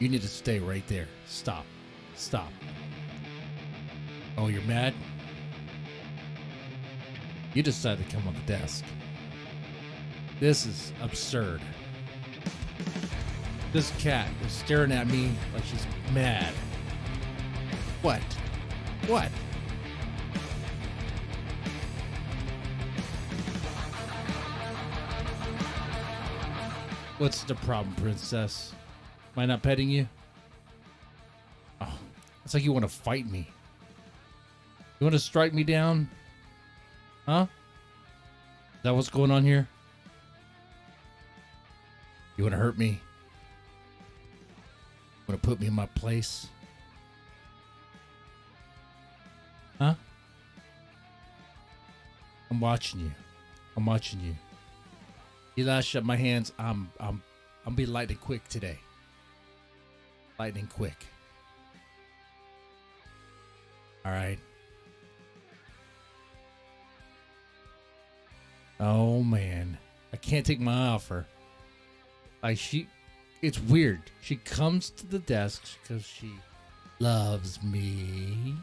You need to stay right there. Stop. Stop. Oh, you're mad? You decided to come on the desk. This is absurd. This cat is staring at me like she's mad. What? What? What's the problem, princess? Am I not petting you? Oh, it's like you want to fight me. You want to strike me down? Huh? Is that what's going on here? You want to hurt me? Want to put me in my place? Huh? I'm watching you. I'm watching you. You lash up my hands. I'm be lightning quick today. Lightning quick. All right. Oh man, I can't take my eye off her. Like it's weird. She comes to the desk because she loves me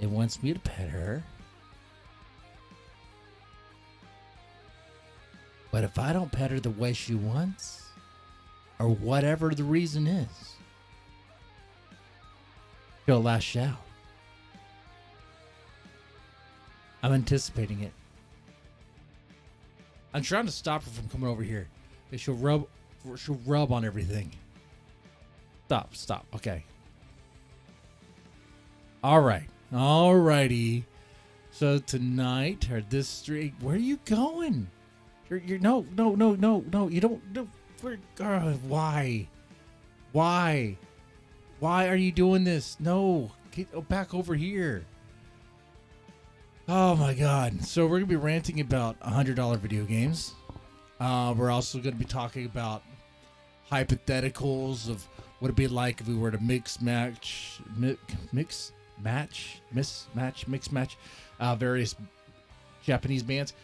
and wants me to pet her. But if I don't pet her the way she wants, or whatever the reason is, she'll lash out. I'm anticipating it. I'm trying to stop her from coming over here. She'll rub on everything. Stop. Okay. All right. Alrighty. So tonight, or this street, where are you going? You're no. You don't. No, why? Why are you doing this? No, get back over here. Oh my God. So we're gonna be ranting about $100 video games. We're also gonna be talking about hypotheticals of what it'd be like if we were to mix match various Japanese bands.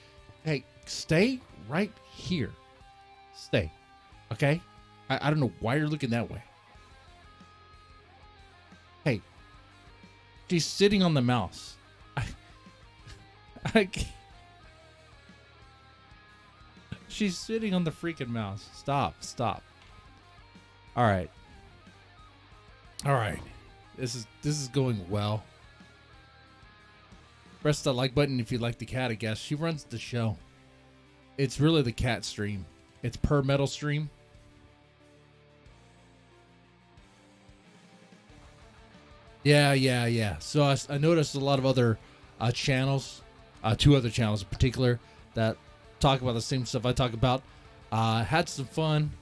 Hey, stay right here. Stay. Okay? I don't know why you're looking that way. Hey, she's sitting on the mouse. She's sitting on the freaking mouse. Stop. All right. This is going well. Press the like button if you like the cat, I guess. She runs the show. It's really the cat stream. It's per metal stream. Yeah. So I noticed a lot of other channels, 2 other channels in particular, that talk about the same stuff I talk about. Had some fun.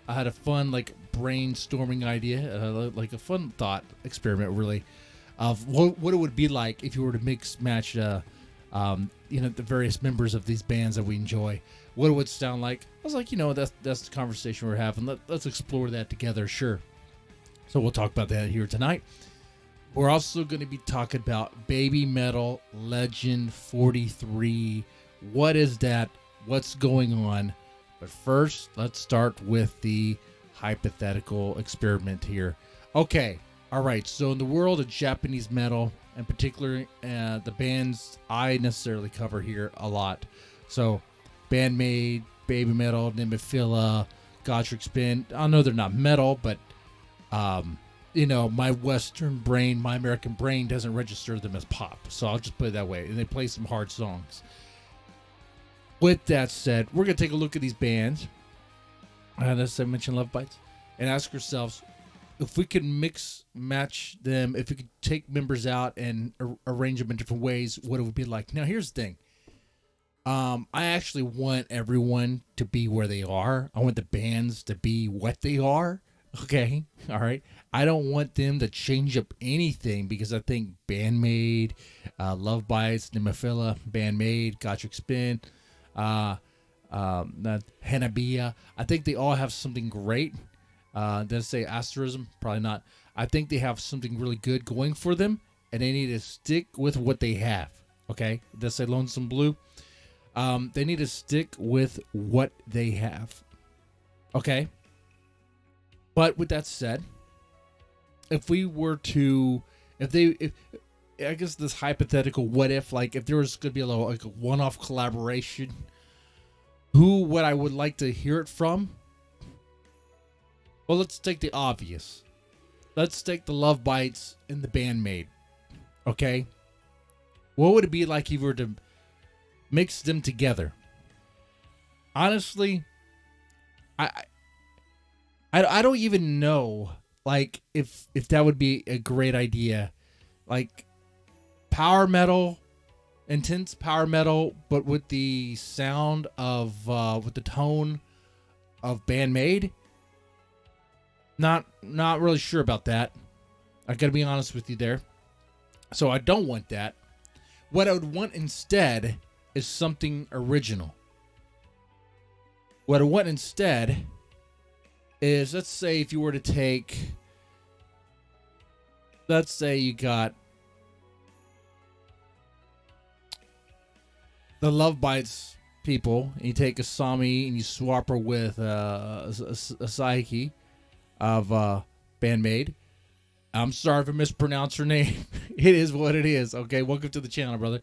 I had a fun brainstorming idea, like a fun thought experiment, really, of what it would be like if you were to mix match, the various members of these bands that we enjoy. What it would sound like. I was like, that's the conversation we're having. Let's explore that together. Sure. So we'll talk about that here tonight. We're also going to be talking about BABYMETAL Legend 43. What is that? What's going on? But first, let's start with the hypothetical experiment here. Okay. All right. So in the world of Japanese metal, in particular, the bands I necessarily cover here a lot. So BAND-MAID, BABYMETAL, Nemophila, Gotrek Spin. I know they're not metal, but my Western brain, my American brain doesn't register them as pop. So I'll just put it that way. And they play some hard songs. With that said, we're going to take a look at these bands, as I mentioned, LOVEBITES, and ask ourselves if we could mix match them, if we could take members out and arrange them in different ways, what it would be like. Now, here's the thing. I actually want everyone to be where they are. I want the bands to be what they are. Okay. All right. I don't want them to change up anything because I think BAND-MAID, LOVEBITES, Nemophila, BAND-MAID, Gotrek Spin, Hanabiya. I think they all have something great. Did I say asterism? Probably not. I think they have something really good going for them, and they need to stick with what they have. Okay? Did I say Lonesome Blue? They need to stick with what they have. Okay? But with that said, if we were to, if I guess this hypothetical, what if, like, if there was going to be a little, like, a one-off collaboration, who would I would like to hear it from? Well, let's take the obvious. Let's take the Love Bites and the BAND-MAID. Okay? What would it be like if you were to mix them together? Honestly, I don't even know, like, if that would be a great idea. Like, power metal, intense power metal, but with the sound of, with the tone of BAND-MAID. Not really sure about that. I gotta be honest with you there. So I don't want that. What I would want instead is something original. What I want instead is, let's say if you were to take, let's say you got the Love Bites people, and you take a Sami and you swap her with a Psyche of BAND-MAID. I'm sorry if I mispronounced her name. It is what it is. Okay, welcome to the channel, brother.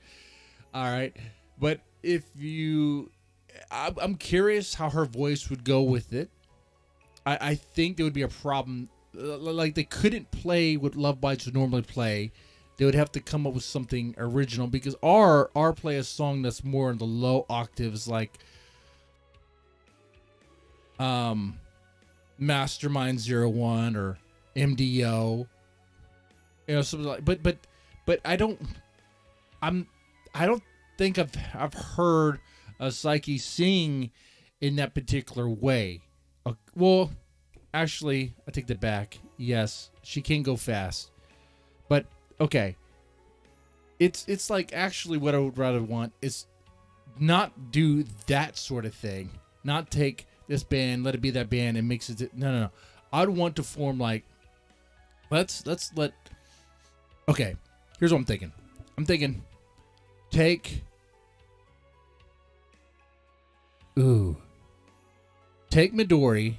All right, but if you, I'm curious how her voice would go with it. I think there would be a problem. Like, they couldn't play what Love Bites would normally play. They would have to come up with something original, because our play a song that's more in the low octaves, like Mastermind 01 or MDO. You know, something like, but I don't think I've heard a Psyche sing in that particular way. Well, actually, I take that back. Yes, she can go fast, but okay. It's like, actually what I would rather want is not do that sort of thing. Not take this band, let it be that band, and mix it. No. I'd want to form, like, let's let. Okay, here's what I'm thinking. I'm thinking, take Midori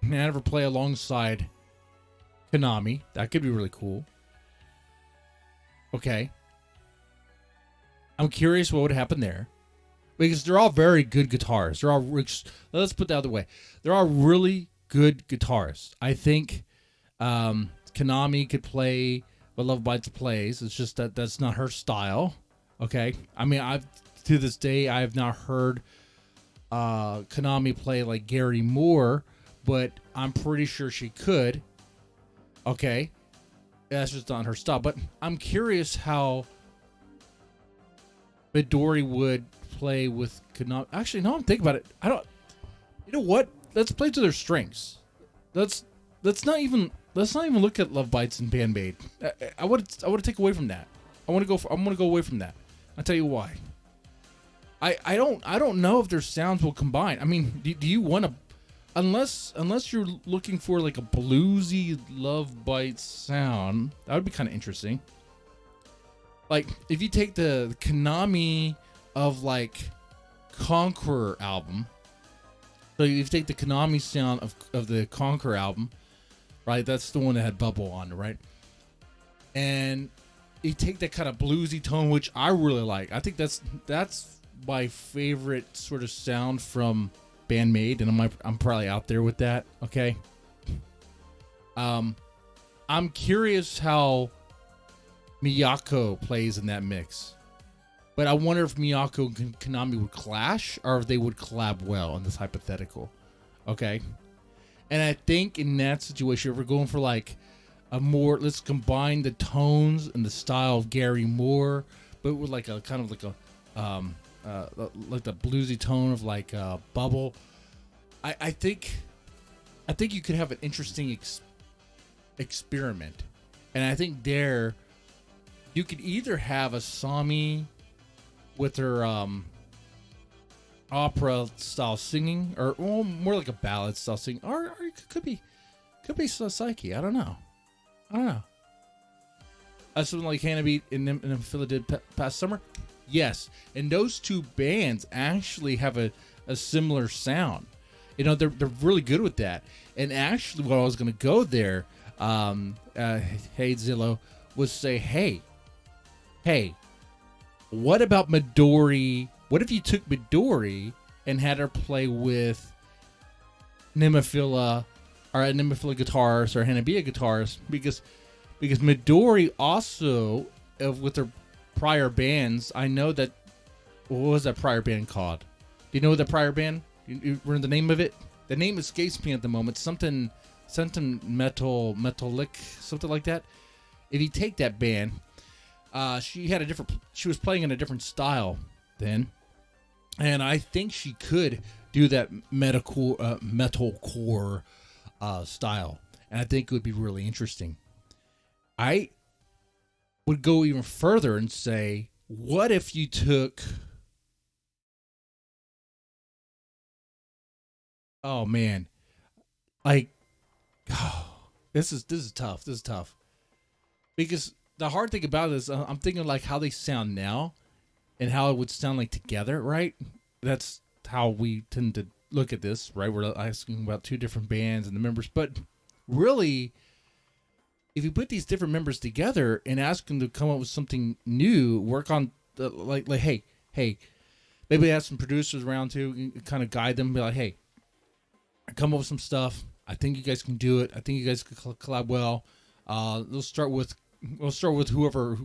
and have her play alongside Konami. That could be really cool. Okay. I'm curious what would happen there, because they're all very good guitarists. They're all, let's put that out of the way. They're all really good guitarists. I think Konami could play what Love Bites plays. It's just that that's not her style. Okay. I mean, to this day, I have not heard Konami play like Gary Moore, but I'm pretty sure she could. Okay. That's just not her style. But I'm curious how Midori would play with Konami. Actually, no, I'm thinking about it. You know what? Let's play to their strengths. Let's not even look at Love Bites and BAND-MAID. I want to take away from that. I'm gonna go away from that. I'll tell you why. I don't know if their sounds will combine. I mean, do you want to, unless you're looking for like a bluesy Love Bites sound, that would be kind of interesting. Like, if you take the Konami of, like, Conqueror album, so if you take the Konami sound of the Conqueror album, right, that's the one that had Bubble on it, right, and you take that kind of bluesy tone, which I really like. I think that's my favorite sort of sound from BAND-MAID, and I'm probably out there with that. Okay. I'm curious how Miyako plays in that mix, but I wonder if Miyako and Konami would clash, or if they would collab well in this hypothetical. Okay. And I think in that situation, if we're going for like a more, let's combine the tones and the style of Gary Moore, but with like a kind of like a like the bluesy tone of like Bubble. I think you could have an interesting experiment, and I think there you could either have a Sami with her opera style singing, or more like a ballad style singing, or it could be Psyche. I don't know. Something like Hannah Beat and Phila did past summer. Yes, and those two bands actually have a similar sound. You know, they're really good with that. And actually, while I was going to go there, Hey Zillow, would say, hey, what about Midori? What if you took Midori and had her play with Nemophila, or Nemophila guitars or Hanabiya guitars? Because Midori also, with her prior bands, I know that, what was that prior band called? Do you know the prior band? You remember the name of it? The name escapes me at the moment. Something metallic, something like that. If you take that band, she was playing in a different style then, and I think she could do that metalcore style, and I think it would be really interesting. I would go even further and say, what if you took, oh man, like, this is tough. This is tough, because the hard thing about it is, I'm thinking like how they sound now and how it would sound like together, right? That's how we tend to look at this, right? We're asking about two different bands and the members, but really, if you put these different members together and ask them to come up with something new, work on the, like hey, maybe have some producers around to kind of guide them, be like, hey, come up with some stuff. I think you guys can do it. I think you guys can collab well. We'll start with whoever,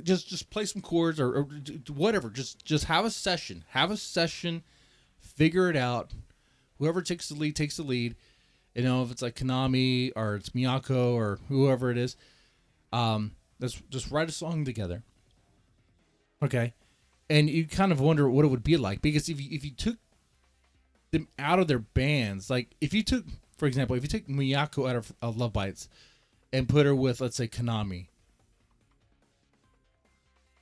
just play some chords or whatever. Just have a session. Figure it out. Whoever takes the lead takes the lead. If it's like Konami or it's Miyako or whoever it is, let's just write a song together. Okay, and you kind of wonder what it would be like, because if you took them out of their bands, like if you took, for example, if you took Miyako out of Love Bites and put her with, let's say, Konami,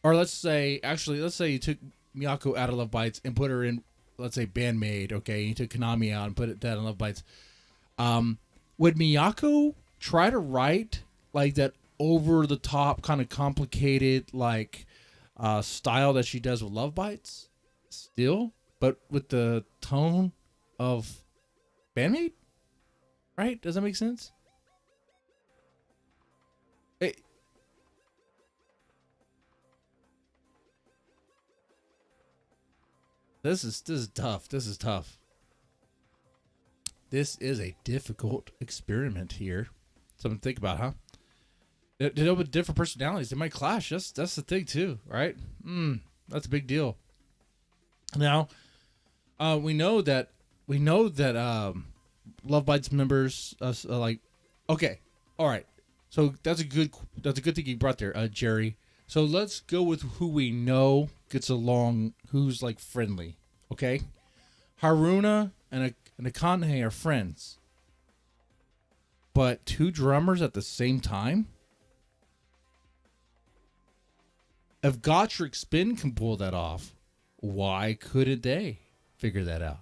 or let's say you took Miyako out of Love Bites and put her in, let's say, BAND-MAID, okay, you took Konami out and put that in Love Bites. Would Miyako try to write like that over the top, kind of complicated, like style that she does with Love Bites still, but with the tone of BAND-MAID? Right? Does that make sense? This is tough. This is tough. This is a difficult experiment here. Something to think about, huh? With different personalities, they might clash. That's the thing too, right? That's a big deal. Now, we know that Love Bites members like, okay, all right. So that's a good thing you brought there, Jerry. So let's go with who we know gets along, who's like friendly. Okay, Haruna and Akane are friends, but two drummers at the same time. If Gotrek Spin can pull that off, why couldn't they figure that out?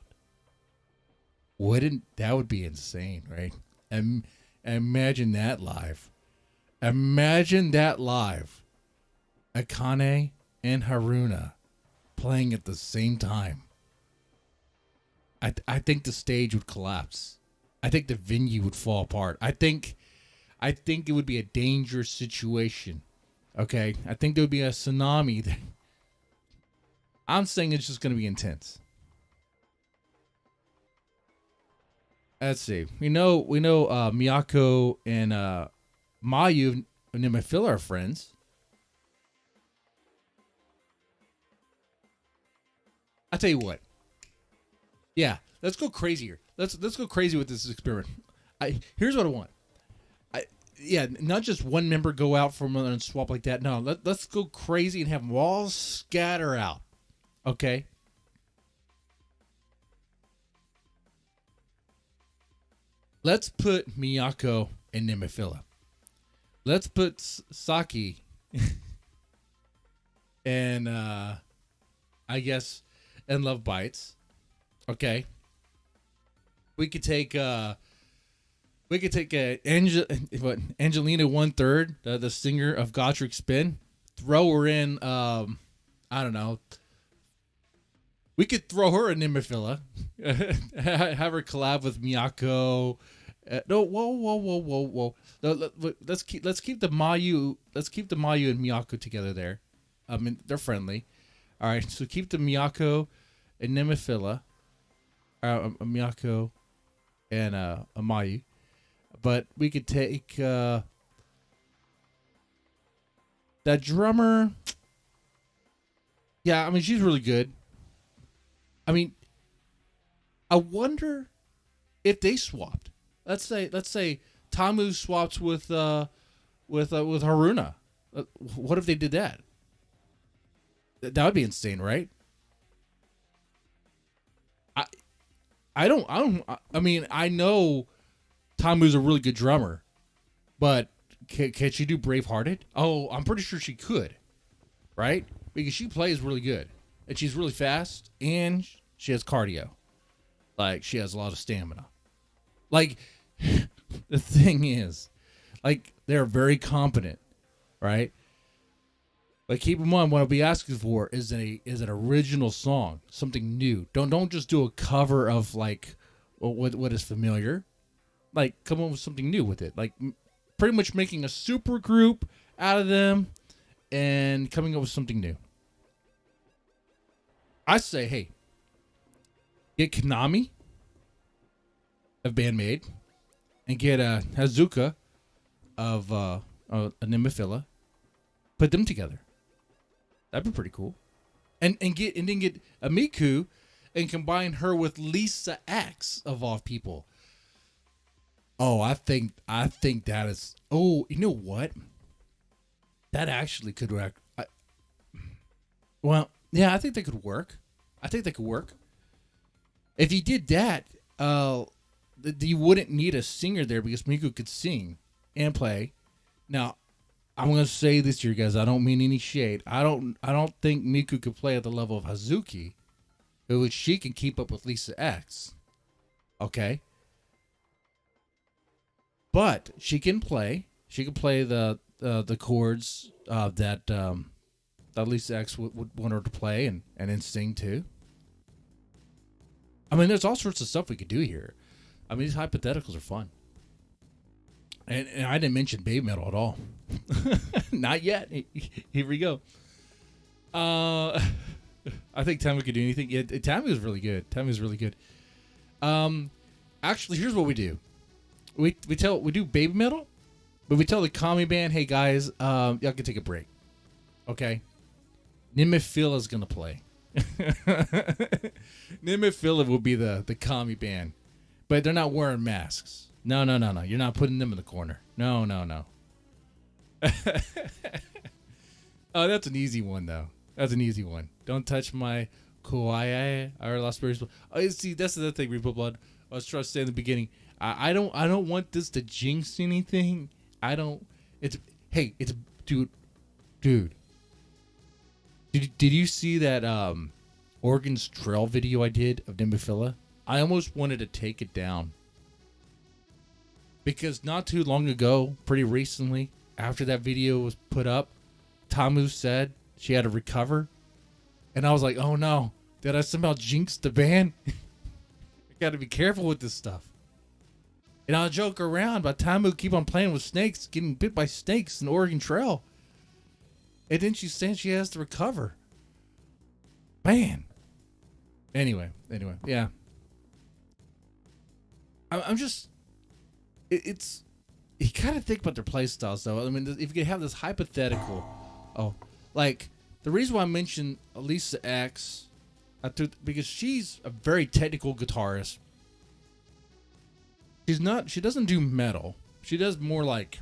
That would be insane, right? And imagine that live. Akane and Haruna playing at the same time. I think the stage would collapse. I think the venue would fall apart. I think it would be a dangerous situation. Okay, I think there would be a tsunami there. I'm saying it's just going to be intense. Let's see. We know Miyako and Mayu and Nemophila are friends. I'll tell you what. Yeah, let's go crazy here. Let's go crazy with this experiment. Here's what I want. Not just one member go out from another and swap like that. No, let's go crazy and have them all scatter out. Okay. Let's put Miyako and Nemophila. Let's put Saki and I guess and Love Bites. Okay. We could take Angelina 1/3, the singer of Gotrek Spin. Throw her in. I don't know. We could throw her in Nemophila. Have her collab with Miyako No, whoa. Let's keep the Mayu and Miyako together there. I mean, they're friendly. All right, so keep the Miyako and Nemophila, Miyako and a Mayu, but we could take that drummer. Yeah, I mean she's really good. I mean, I wonder if they swapped. Let's say Tamu swaps with Haruna. What if they did that? That would be insane, right? I mean, I know Tamu's a really good drummer, but can she do Bravehearted? Oh, I'm pretty sure she could, right? Because she plays really good, and she's really fast, and she has cardio. Like, she has a lot of stamina. Like, the thing is, like, they're very competent, right? But keep in mind, what I'll be asking for is an original song, something new. Don't just do a cover of like what is familiar. Like, come up with something new with it. Like, pretty much making a super group out of them and coming up with something new. I say, hey, get Konami of BAND-MAID and get Hazuka of Nemophila. Put them together. That'd be pretty cool. And then get Amiku and combine her with Lisa X of all people. Oh, I think that is. Oh, you know what? That actually could work. Well, yeah, I think that could work. If you did that, you wouldn't need a singer there because Miku could sing and play. Now, I'm gonna say this to you guys. I don't mean any shade. I don't think Miku could play at the level of Hazuki, which she can keep up with Lisa X. Okay, but she can play. She can play the chords that Lisa X would want her to play and then sing too. I mean, there's all sorts of stuff we could do here. I mean, these hypotheticals are fun. And I didn't mention BABYMETAL at all. Not yet. Here we go. I think Tamu could do anything. Yeah, Tamu is really good. Actually, here's what we do. We do BABYMETAL, but we tell the Kami band, hey guys, y'all can take a break. Okay? Nemophila is gonna play. Nemophila will be the Kami band. But they're not wearing masks. No. You're not putting them in the corner. No. Oh, that's an easy one, though. Don't touch my kawaii or Las Vegas. Oh, see, that's the other thing, Repo Blood. I was trying to say in the beginning. I don't want this to jinx anything. Dude. Did you see that Oregon's Trail video I did of Nemophila? I almost wanted to take it down. Because not too long ago, pretty recently, after that video was put up, Tamu said she had to recover. And I was like, oh no, did I somehow jinx the band? I gotta be careful with this stuff. And I'll joke around, but Tamu keep on playing with snakes, getting bit by snakes in Oregon Trail. And then she's saying she has to recover. Man. Anyway, yeah. I'm just... It's... You gotta think about their play styles, though. I mean, if you could have this hypothetical... Oh, like, the reason why I mentioned Lisa X... because she's a very technical guitarist. She doesn't do metal. She does more like...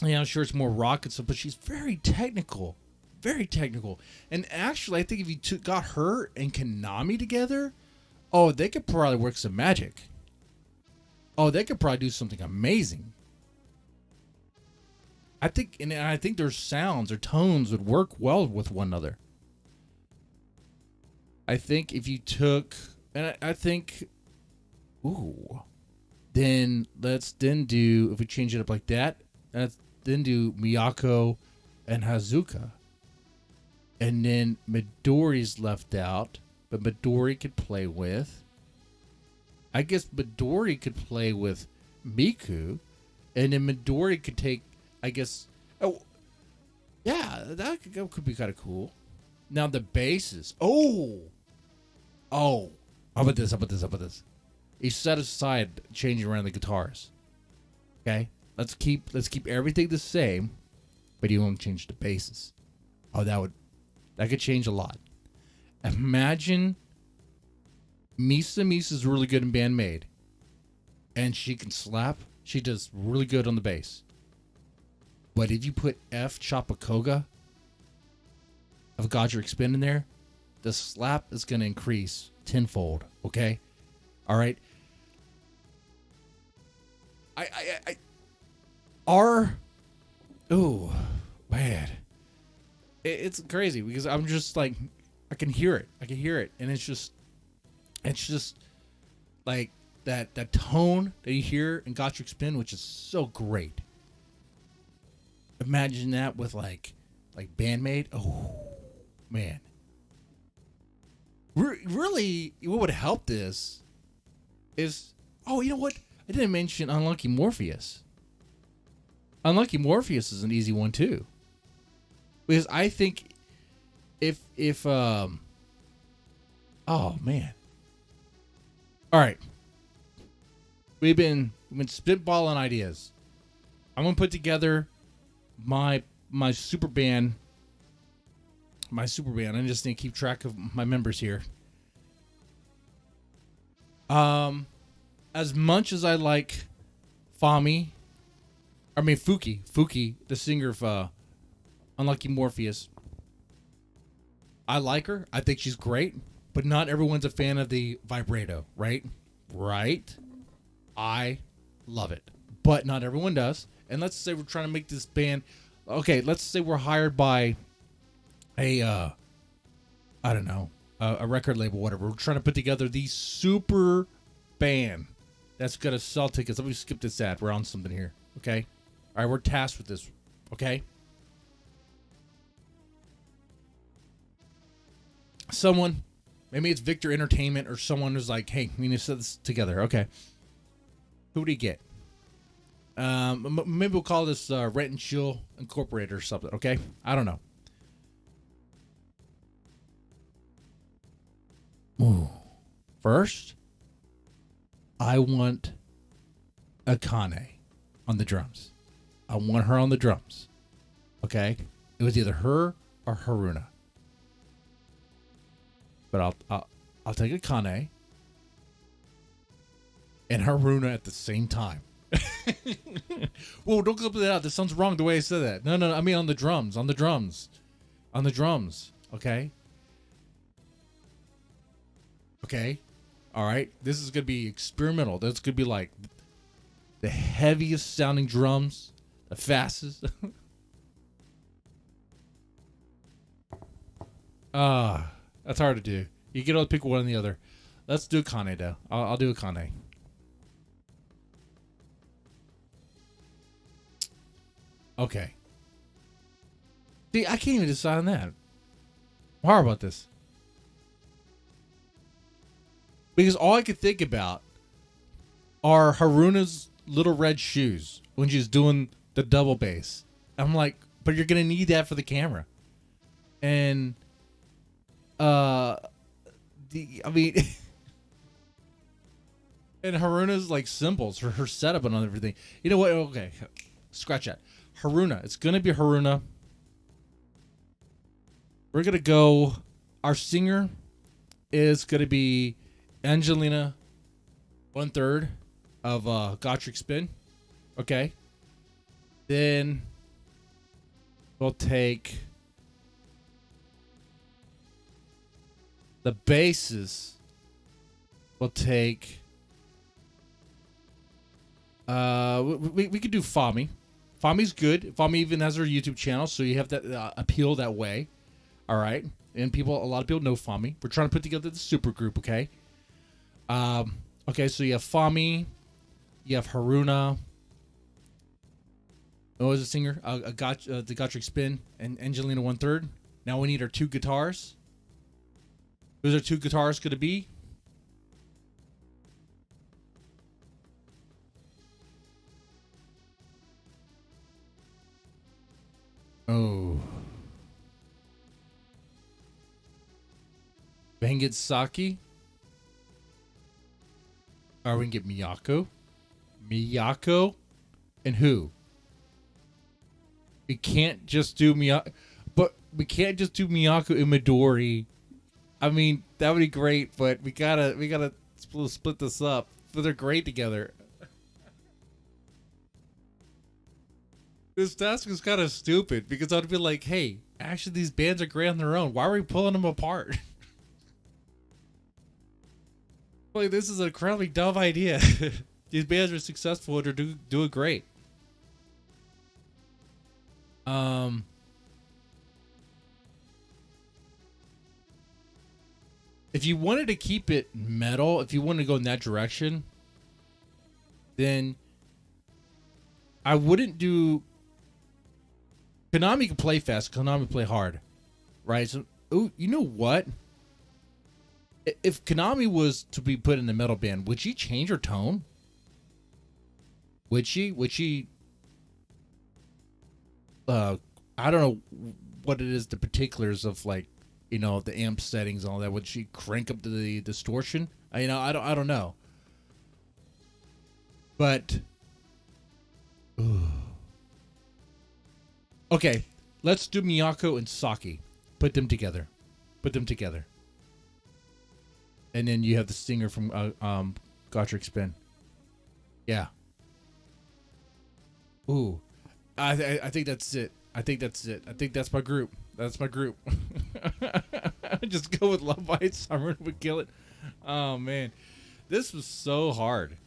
Yeah, I'm sure it's more rock and stuff, but she's very technical. Very technical. And actually, I think if you got her and Konami together, oh, they could probably work some magic. Oh, they could probably do something amazing. I think their sounds or tones would work well with one another. I think if you took, and I think, then let's do, if we change it up like that, then do Miyako and Hazuka. And then Midori's left out, but Midori could play with. I guess Midori could play with Miku, and then Midori could take, I guess. Oh, yeah, that could be kind of cool. Now the basses. Oh. How about this? You set aside changing around the guitars. Okay, let's keep everything the same, but you won't change the basses. Oh, that could change a lot. Imagine Misa's really good in BAND-MAID, and she can slap. She does really good on the bass. But if you put F Chapakoga of Godric Spin in there, the slap is going to increase tenfold. Okay, all right. Oh man, it's crazy because I'm just like, I can hear it, and it's just like that tone that you hear in Godric Spin, which is so great. Imagine that with like BAND-MAID. Oh man, really, what would help this is, oh, you know what? I didn't mention Unlucky Morpheus. Unlucky Morpheus is an easy one too, because I think if oh man, all right, we've been spitballing ideas. I'm gonna put together my super band. I just need to keep track of my members here. As much as I like Fuki, the singer of Unlucky Morpheus, I like her. I think she's great, but not everyone's a fan of the vibrato, right? Right? I love it, but not everyone does. And let's say we're trying to make this band. Okay, let's say we're hired by a record label, whatever. We're trying to put together the super band that's gonna sell tickets. Let me skip this ad. We're on something here. Okay. All right, we're tasked with this. Okay. Someone, maybe it's Victor Entertainment or someone who's like, hey, we need to set this together. Okay. Who do you get? Maybe we'll call this Rant and Chill Incorporated or something. Okay. I don't know. Ooh. First, I want Akane on the drums. I want her on the drums. Okay? It was either her or Haruna. But I'll take Akane and Haruna at the same time. Whoa, don't clip that out. This sounds wrong the way I said that. No. I mean on the drums. Okay? Okay? All right? This is going to be experimental. That's going to be like the heaviest sounding drums, the fastest. That's hard to do. You get to pick one or the other. Let's do Akane though. I'll do Akane. Okay. See, I can't even decide on that. I'm hard about this. Because all I could think about are Haruna's little red shoes when she's doing the double bass. I'm like, but you're going to need that for the camera. And, and Haruna's like cymbals for her setup and everything. You know what? Okay. Scratch that. Haruna. It's going to be Haruna. We're going to go. Our singer is going to be Angelina 1/3 of Godric Spin. Okay. Then we'll take the basses. We'll take we could do Fami. Fami's good. Fami even has her YouTube channel, so you have that appeal that way. All right. And a lot of people know Fami. We're trying to put together the super group, okay? Okay, so you have Fami, you have Haruna. Oh, is the singer? The Godric Spin and Angelina 1/3. Now we need our two guitars. Who's our two guitars going to be? Oh. Bangit Saki. Or we can get Miyako. Miyako? And who? We can't just do Miyako. But we can't just do Miyako and Midori. I mean, that would be great, but we gotta split this up. But they're great together. This task is kind of stupid because I'd be like, hey, actually these bands are great on their own. Why are we pulling them apart? Like, this is a incredibly dumb idea. These bands are successful and they're doing great. If you wanted to keep it metal, if you wanted to go in that direction, then I wouldn't do. Konami can play fast. Konami can play hard, right? So, oh, you know what? If Konami was to be put in the metal band, would she change her tone? Would she? Would she? I don't know what it is, the particulars of, like, you know, the amp settings and all that. Would she crank up the distortion? I don't know. But okay, let's do Miyako and Saki. Put them together. And then you have the singer from Gotrek Spin. Yeah. Ooh. I think that's it. I think that's my group. Just go with Love Bites. Summer would kill it. Oh, man. This was so hard.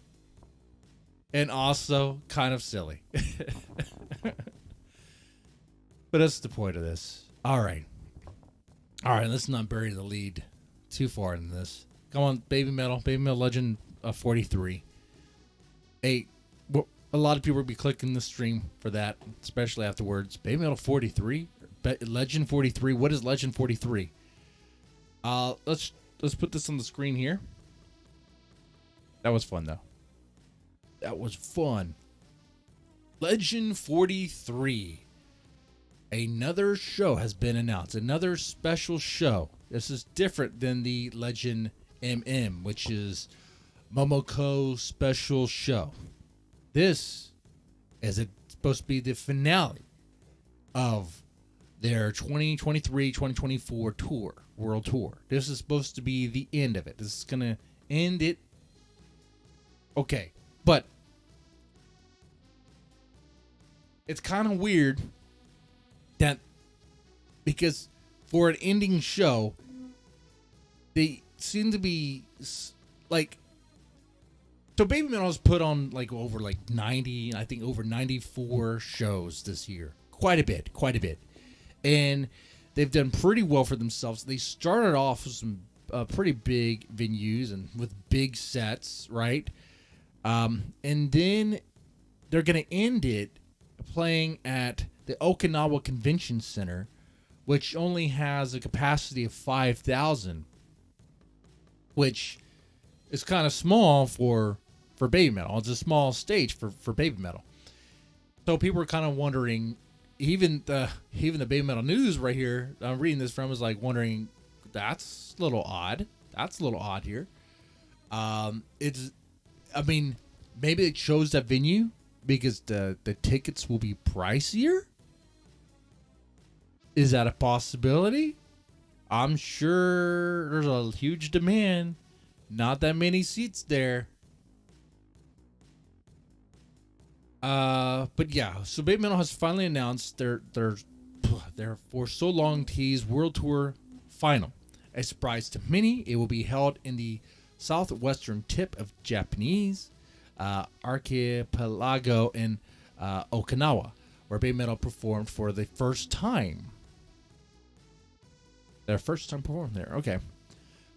And also kind of silly. But that's the point of this. All right, let's not bury the lead too far in this. Come on, Baby Metal Legend 43. Hey, a lot of people will be clicking the stream for that, especially afterwards. Baby Metal 43? Legend 43? What is Legend 43? Let's put this on the screen here. That was fun, though. That was fun. Legend 43. Another show has been announced. Another special show. This is different than the Legend MM, which is Momoko special show. This is supposed to be the finale of their 2023-2024 tour, world tour. This is supposed to be the end of it. This is going to end it. Okay, but it's kind of weird that, because for an ending show, they seem to be like, so Baby Metal has put on like over like 90, I think over 94 shows this year. Quite a bit. And they've done pretty well for themselves. They started off with some pretty big venues and with big sets, right? And then they're going to end it playing at the Okinawa Convention Center, which only has a capacity of 5,000, which is kind of small for Baby Metal. It's a small stage for Baby Metal. So people are kind of wondering, even the Baby Metal News right here, I'm reading this from, is like wondering, that's a little odd. That's a little odd here. It's, I mean, maybe they chose that venue because the tickets will be pricier. Is that a possibility? I'm sure there's a huge demand. Not that many seats there. But yeah, so Baby Metal has finally announced their for so long teased world tour final. A surprise to many, it will be held in the southwestern tip of Japanese archipelago in Okinawa, where Baby Metal performed for the first time. Their first time performing there. Okay.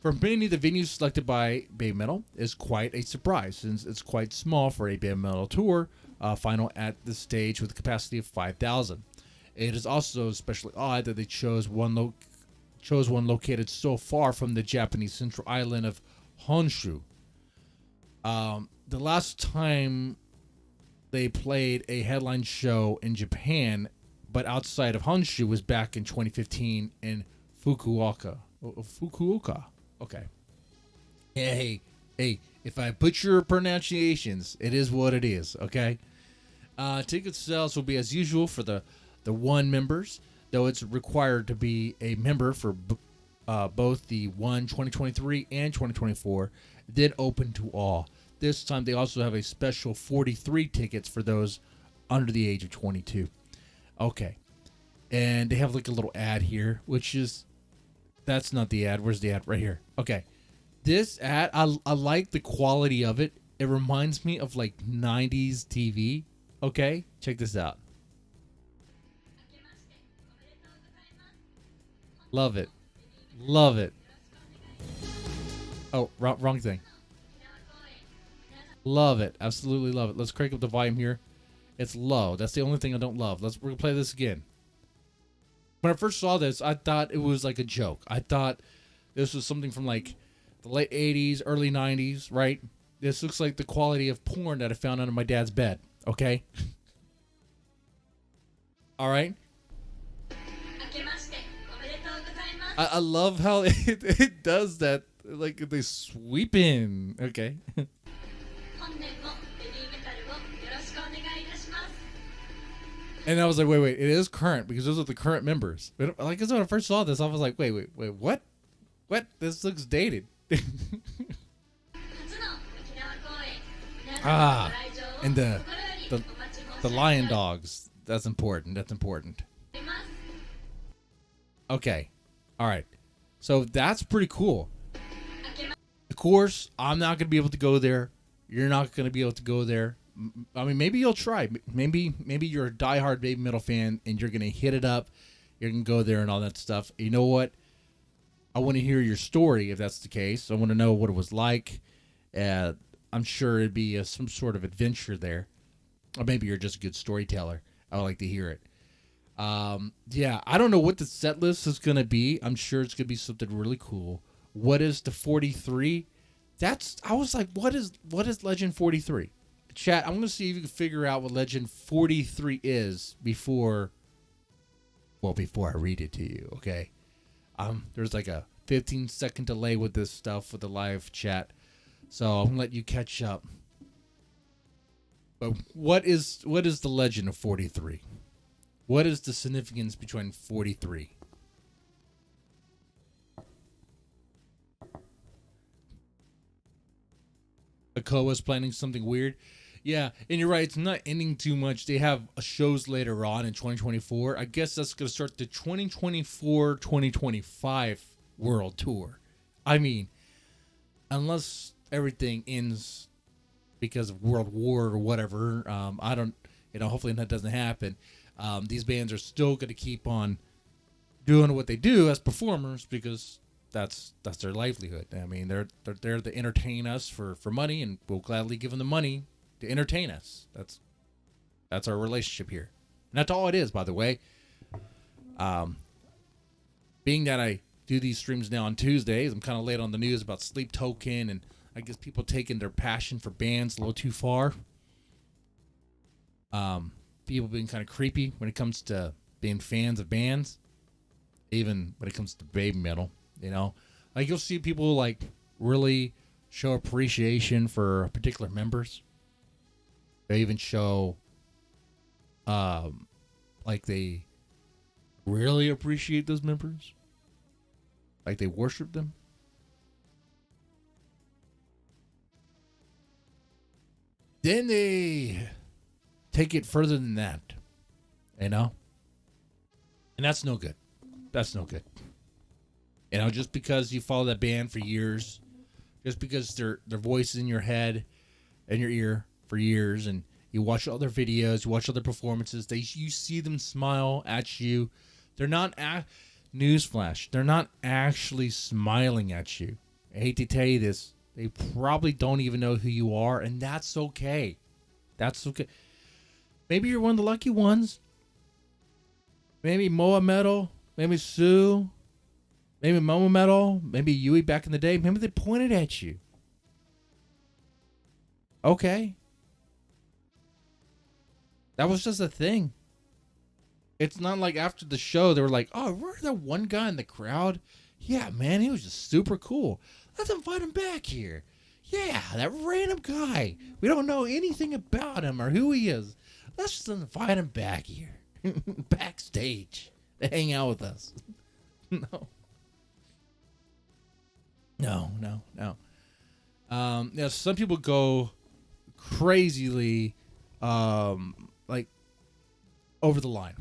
For many, the venue selected by Baby Metal is quite a surprise, since it's quite small for a Baby Metal tour final at the stage with a capacity of 5,000. It is also especially odd that they chose one located so far from the Japanese central island of Honshu. The last time they played a headline show in Japan but outside of Honshu was back in 2015 in Fukuoka. Fukuoka. Okay. Hey, if I butcher pronunciations, it is what it is, okay? Ticket sales will be as usual for the one members, though it's required to be a member for both the 2023 and 2024, then open to all. This time they also have a special 43 tickets for those under the age of 22. Okay. And they have like a little ad here, which is, that's not the ad. Where's the ad? Right here. Okay. This ad, I like the quality of it. It reminds me of like 90s TV. Okay. Check this out. Love it. Love it. Oh, wrong thing. Love it. Absolutely love it. Let's crank up the volume here. It's low. That's the only thing I don't love. We're going to play this again. When I first saw this, I thought it was like a joke. I thought this was something from like the late 80s, early 90s, right? This looks like the quality of porn that I found under my dad's bed. Okay? All right? I love how it does that. Like they sweep in. Okay. And I was like, wait, it is current because those are the current members. Like, when I first saw this, I was like, wait, what? What? This looks dated. And the lion dogs. That's important. That's important. Okay. All right. So that's pretty cool. Of course, I'm not going to be able to go there. You're not going to be able to go there. I mean, maybe you'll try. Maybe you're a diehard baby metal fan and you're going to hit it up. You're going to go there and all that stuff. You know what? I want to hear your story if that's the case. I want to know what it was like. I'm sure it'd be some sort of adventure there. Or maybe you're just a good storyteller. I would like to hear it. Yeah, I don't know what the set list is going to be. I'm sure it's going to be something really cool. What is the 43? I was like, what is Legend 43? Chat, I'm going to see if you can figure out what Legend 43 is before I read it to you, okay? There's like a 15-second delay with this stuff with the live chat. So I'm going to let you catch up. But what is the Legend of 43? What is the significance between 43? Akoa's planning something weird. Yeah, and you're right. It's not ending too much. They have shows later on in 2024. I guess that's going to start the 2024-2025 World Tour. I mean, unless everything ends because of World War or whatever, I don't, hopefully that doesn't happen. These bands are still going to keep on doing what they do as performers because that's their livelihood. I mean, they're there to entertain us for money, and we'll gladly give them the money to entertain us. That's our relationship here. And that's all it is, by the way. Being that I do these streams now on Tuesdays, I'm kind of late on the news about Sleep Token, and I guess people taking their passion for bands a little too far. People being kind of creepy when it comes to being fans of bands, even when it comes to baby metal. Like you'll see people like really show appreciation for particular members. They even show, like they really appreciate those members. Like they worship them. Then they take it further than that, and that's no good. That's no good. Just because you follow that band for years, just because their voice is in your head and your ear for years, and you watch all their videos, you watch all their performances, you see them smile at you. They're not newsflash. They're not actually smiling at you. I hate to tell you this. They probably don't even know who you are, and that's okay. That's okay. Maybe you're one of the lucky ones. Maybe Moa Metal. Maybe Sue. Maybe Momo Metal. Maybe Yui back in the day. Maybe they pointed at you. Okay. That was just a thing. It's not like after the show they were like, "Oh, remember that one guy in the crowd? Yeah, man, he was just super cool. Let's invite him back here. Yeah, that random guy. We don't know anything about him or who he is. Let's just invite him back here, backstage, to hang out with us." No, no. Yeah, some people go crazily, like over the line,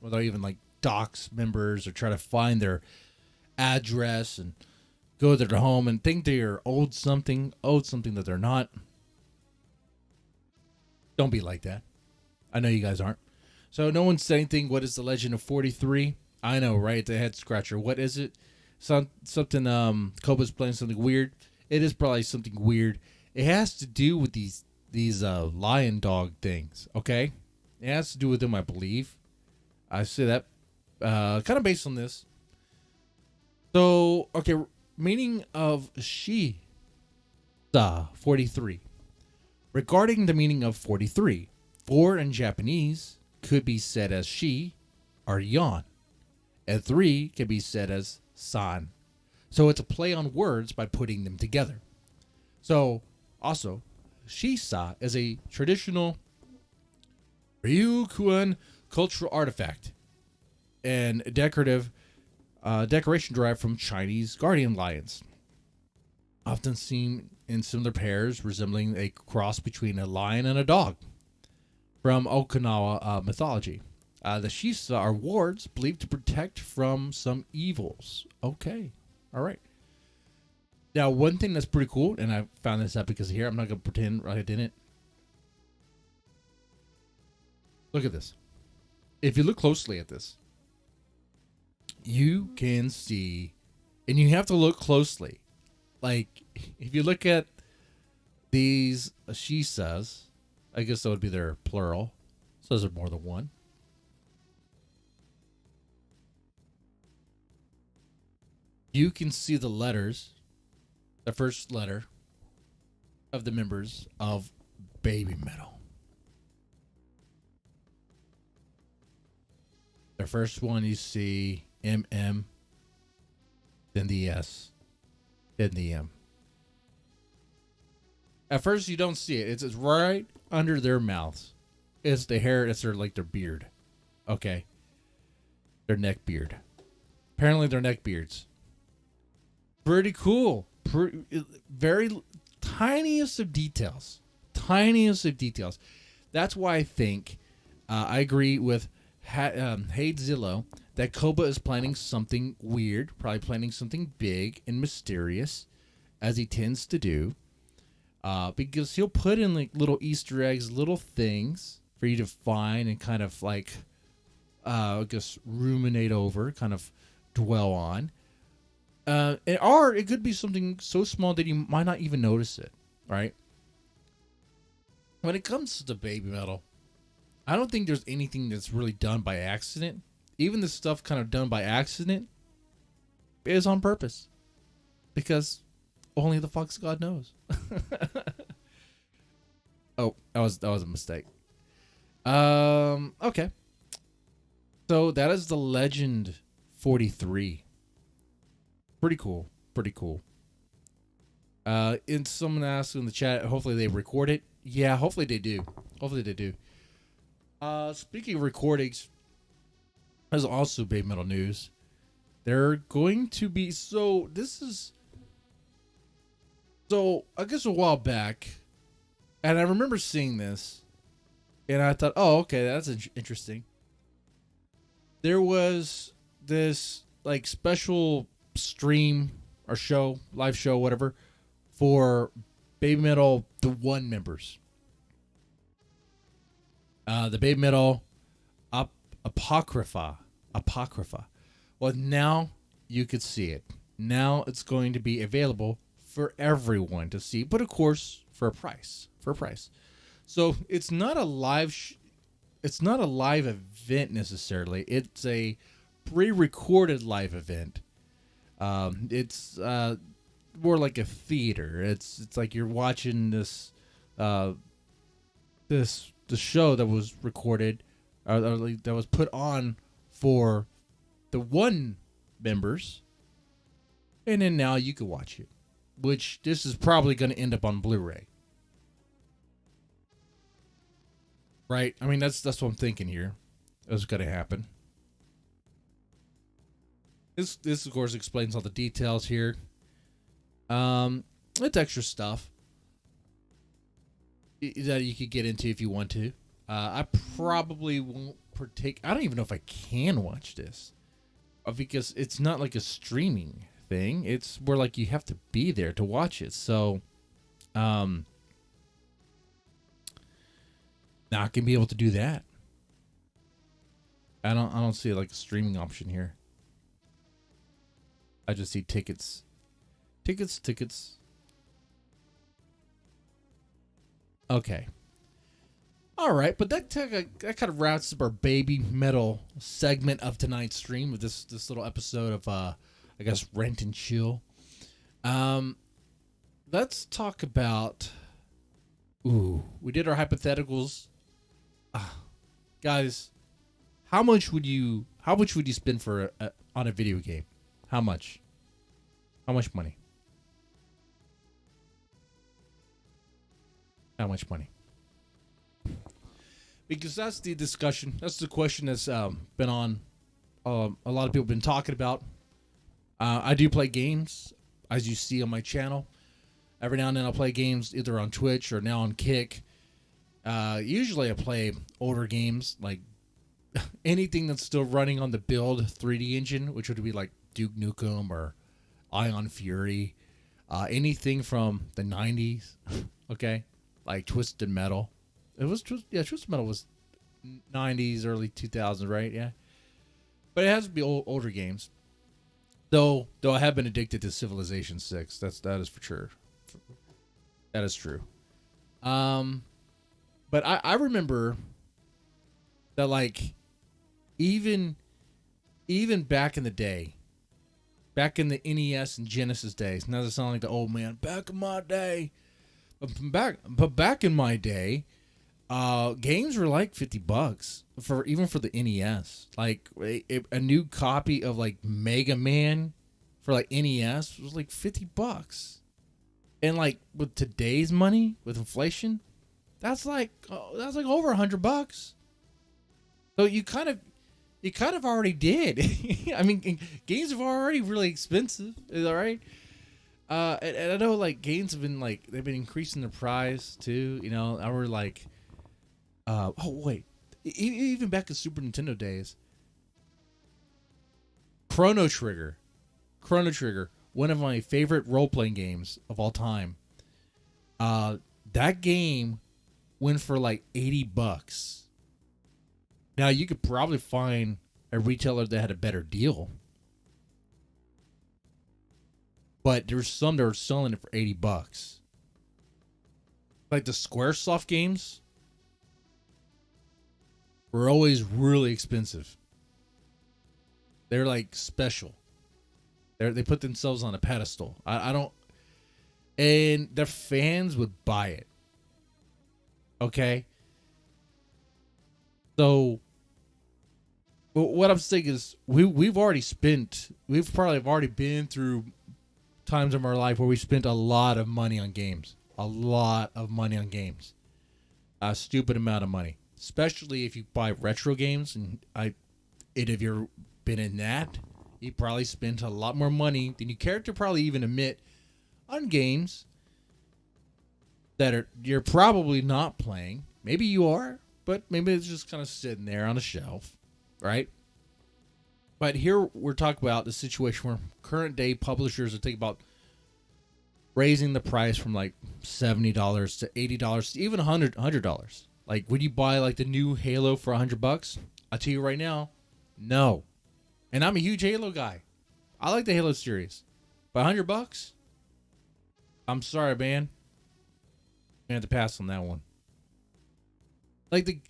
without even like dox members or try to find their address and go to their home and think they're owed something that they're not. Don't be like that. I know you guys aren't. So no one said anything. What is the legend of 43? I know, right? The head scratcher. What is it? Something. Koba's playing something weird. It is probably something weird. It has to do with these lion dog things. Okay, it has to do with them, I believe. I say that kind of based on this. So okay, meaning of Shisa 43. Regarding the meaning of 43, 4 in Japanese could be said as she or yon, and 3 can be said as san. So it's a play on words by putting them together. So also, Shisa is a traditional Ryukyuan cultural artifact and decoration derived from Chinese guardian lions, often seen in similar pairs resembling a cross between a lion and a dog from Okinawa mythology. The Shisa are wards believed to protect from some evils. Okay. All right. Now, one thing that's pretty cool, and I found this out because of here, I'm not going to pretend like I didn't. Look at this. If you look closely at this, you can see, and you have to look closely. Like, if you look at these Shisas, I guess that would be their plural. So there's more than one. You can see the letters, the first letter of the members of BABYMETAL. The first one you see MM, then the S, then the M. At first you don't see it. It's right under their mouths. It's the hair. It's their beard. Okay. Their neck beard. Apparently their neck beards. Pretty cool. Very tiniest of details. Tiniest of details. That's why I think I agree with Hadzillo that Koba is planning something weird, probably planning something big and mysterious, as he tends to do. Because he'll put in like little Easter eggs, little things for you to find and kind of like, I guess, ruminate over, kind of dwell on. Or it could be something so small that you might not even notice it, right? When it comes to BABYMETAL, I don't think there's anything that's really done by accident. Even the stuff kind of done by accident is on purpose. Because only the fuck's God knows. Oh, that was a mistake. Okay. So that is the Legend 43. Pretty cool. Pretty cool. And someone asked in the chat, hopefully they record it. Yeah, hopefully they do. Hopefully they do. Speaking of recordings, there's also BABYMETAL news. They're going to be, so I guess a while back, and I remember seeing this, and I thought, oh, okay, that's interesting. There was this like special stream or show, live show, whatever, for BABYMETAL the One members. The BABYMETAL Apocrypha. Well, now you could see it. Now it's going to be available for everyone to see, but of course for a price. So it's not a live event necessarily. It's a pre-recorded live event. It's more like a theater. It's like you're watching the show that was recorded that was put on for the one members, and then now you can watch it. Which this is probably going to end up on Blu-ray, right? I mean, that's what I'm thinking here. That's going to happen. This of course explains all the details here. It's extra stuff that you could get into if you want to. I probably won't partake. I don't even know if I can watch this because it's not like a streaming thing. It's where like you have to be there to watch it. So, not gonna be able to do that. I don't see like a streaming option here. I just see tickets. Okay. All right, but that kind of wraps up our baby metal segment of tonight's stream with this little episode of I guess Rant and Chill. Let's talk about. We did our hypotheticals. Guys, how much would you spend for on a video game? How much? How much money? How much money? Because that's the discussion. That's the question that's been on. A lot of people have been talking about. I do play games, as you see on my channel. Every now and then I'll play games either on Twitch or now on Kick. Usually I play older games, like anything that's still running on the Build 3D engine, which would be like Duke Nukem or Ion Fury. Anything from the 90s, okay? Like Twisted Metal. It was Twisted Metal was 90s, early 2000s, right? Yeah, but it has to be older games. Though I have been addicted to Civilization 6. That is for sure. That is true. But I remember that like even back in the day, back in the NES and Genesis days. Now that sound like the old man. Back in my day, but back in my day. Games were like $50 for the NES. Like a new copy of like Mega Man for like NES was like $50, and like with today's money with inflation, that's like over $100. So you kind of already did. I mean, games are already really expensive. Is that right? And I know like games have been like they've been increasing their price too. You know, I were like. Even back in Super Nintendo days, Chrono Trigger, one of my favorite role-playing games of all time. That game went for like $80. Now you could probably find a retailer that had a better deal, but there's some that are selling it for $80. Like the SquareSoft games. Were always really expensive. They're like special. They put themselves on a pedestal. I don't, and their fans would buy it. Okay. So, what I'm saying is, we've already been through times in our life where we spent a lot of money on games. A stupid amount of money. Especially if you buy retro games, and if you've been in that, you probably spent a lot more money than you care to probably even admit on games that you're probably not playing. Maybe you are, but maybe it's just kind of sitting there on a shelf, right? But here we're talking about the situation where current day publishers are thinking about raising the price from like $70 to $80 to even $100. Like, would you buy like the new Halo for $100? I'll tell you right now, no. And I'm a huge Halo guy. I like the Halo series. But $100? I'm sorry, man. I have to pass on that one. It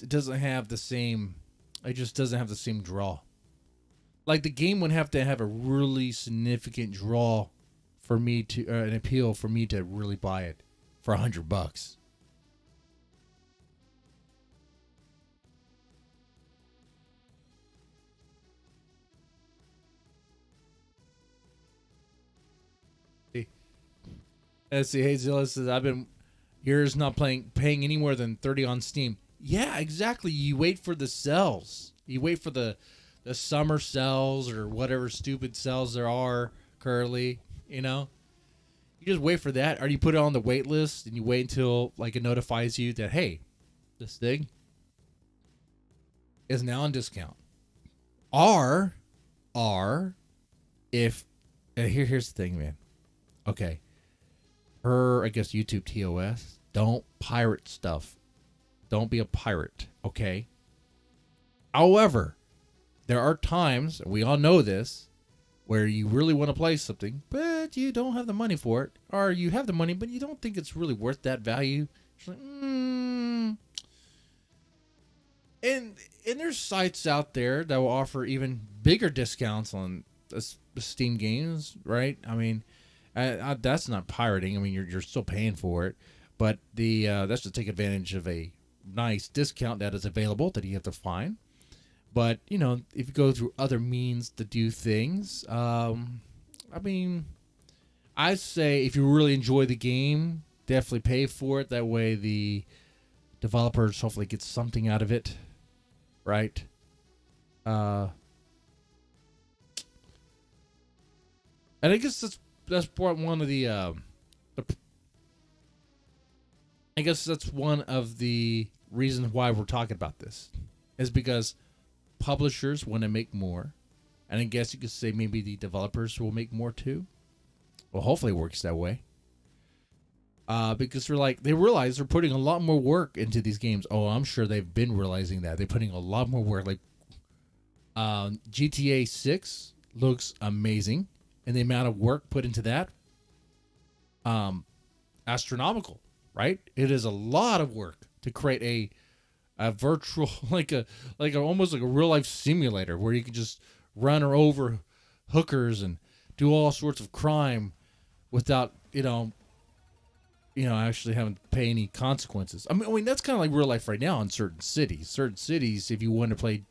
doesn't have the same. It just doesn't have the same draw. Like the game would have to have a really significant draw for me to an appeal for me to really buy it for $100. And see, hey, Zilla says, I've been years not paying any more than 30 on Steam. Yeah, exactly. You wait for the sales. You wait for the summer sales or whatever stupid sales there are currently, you know? You just wait for that, or you put it on the wait list and you wait until like it notifies you that, hey, this thing is now on discount. Or if here's the thing, man. Okay. I guess YouTube TOS, don't pirate stuff. Don't be a pirate, okay? However, there are times, we all know this, where you really want to play something, but you don't have the money for it. Or you have the money, but you don't think it's really worth that value. It's like, And there's sites out there that will offer even bigger discounts on Steam games, right? I mean, that's not pirating. I mean, you're still paying for it, but that's to take advantage of a nice discount that is available that you have to find. But you know, if you go through other means to do things, I mean, I say if you really enjoy the game, definitely pay for it. That way, the developers hopefully get something out of it, right? And I guess that's one of the I guess that's one of the reasons why we're talking about this, is because publishers want to make more, and I guess you could say maybe the developers will make more too. Well, hopefully it works that way. Because they realize they're putting a lot more work into these games. Oh, I'm sure they've been realizing that. They're putting a lot more work. Like GTA 6 looks amazing, and the amount of work put into that, astronomical, right? It is a lot of work to create a virtual, almost like a real life simulator where you can just run or over hookers and do all sorts of crime without, actually having to pay any consequences. I mean, that's kind of like real life right now in certain cities. Certain cities, if you want to play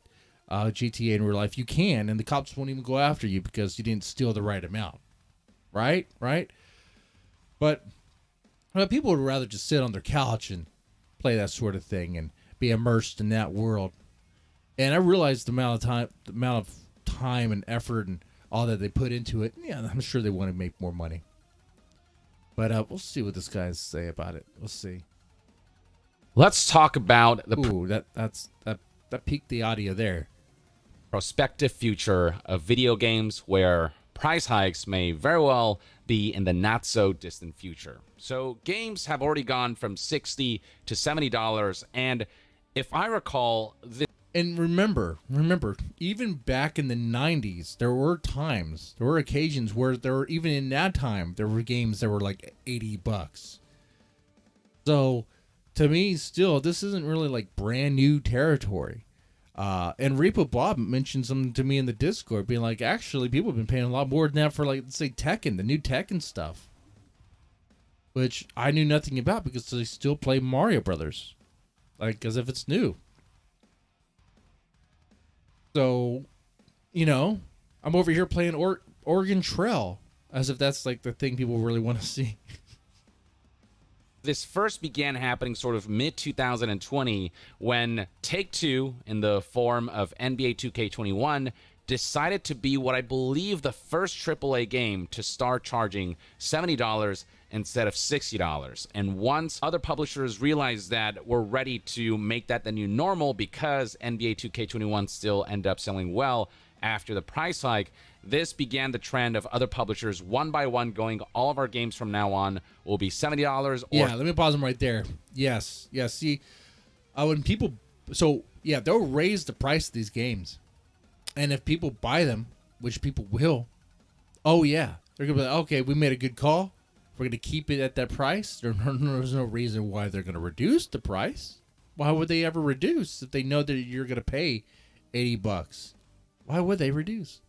GTA in real life, you can, and the cops won't even go after you because you didn't steal the right amount. Right? But people would rather just sit on their couch and play that sort of thing and be immersed in that world. And I realized the amount of time and effort and all that they put into it. Yeah, I'm sure they want to make more money. But we'll see what this guys say about it. We'll see. Let's talk about the that peaked the audio there. Prospective future of video games, where price hikes may very well be in the not so distant future. So games have already gone from $60 to $70, and if I recall, and remember, even back in the 90s, there were occasions where even in that time, there were games that were like $80. So, to me, still, this isn't really like brand new territory. And Repo Bob mentioned something to me in the Discord, being like, actually, people have been paying a lot more than that for, like, let's say Tekken, the new Tekken stuff. Which I knew nothing about because they still play Mario Brothers. Like, as if it's new. So, I'm over here playing Oregon Trail as if that's like the thing people really want to see. This first began happening sort of mid-2020 when Take-Two, in the form of NBA 2K21, decided to be what I believe the first AAA game to start charging $70 instead of $60. And once other publishers realized that we're ready to make that the new normal because NBA 2K21 still ended up selling well after the price hike, this began the trend of other publishers one by one going, all of our games from now on will be $70 or... Yeah, let me pause them right there. Yes. See, when people... So, yeah, they'll raise the price of these games. And if people buy them, which people will, oh, yeah, they're going to be like, okay, we made a good call. We're going to keep it at that price. There's no reason why they're going to reduce the price. Why would they ever reduce if they know that you're going to pay $80? Why would they reduce?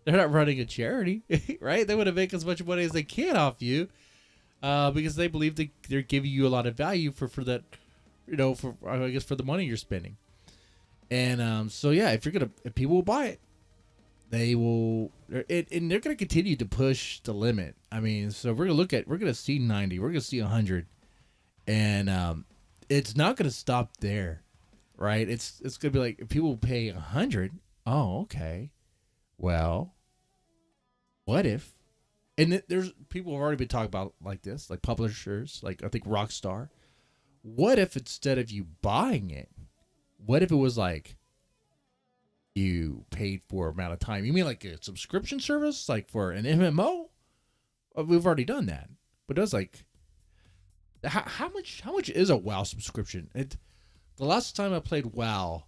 They're not running a charity, right? They want to make as much money as they can off you because they believe they're giving you a lot of value for that, for the money you're spending. And so, yeah, if people will buy it, they will, and they're going to continue to push the limit. I mean, so we're going to see 90, we're going to see 100, and it's not going to stop there, right? It's going to be like, if people pay 100, oh, okay, well, what if? And there's people have already been talking about like this, like publishers, like I think Rockstar. What if instead of you buying it, what if it was like you paid for amount of time? You mean like a subscription service, like for an MMO? We've already done that, but it was like, how much is a WoW subscription? The last time I played WoW,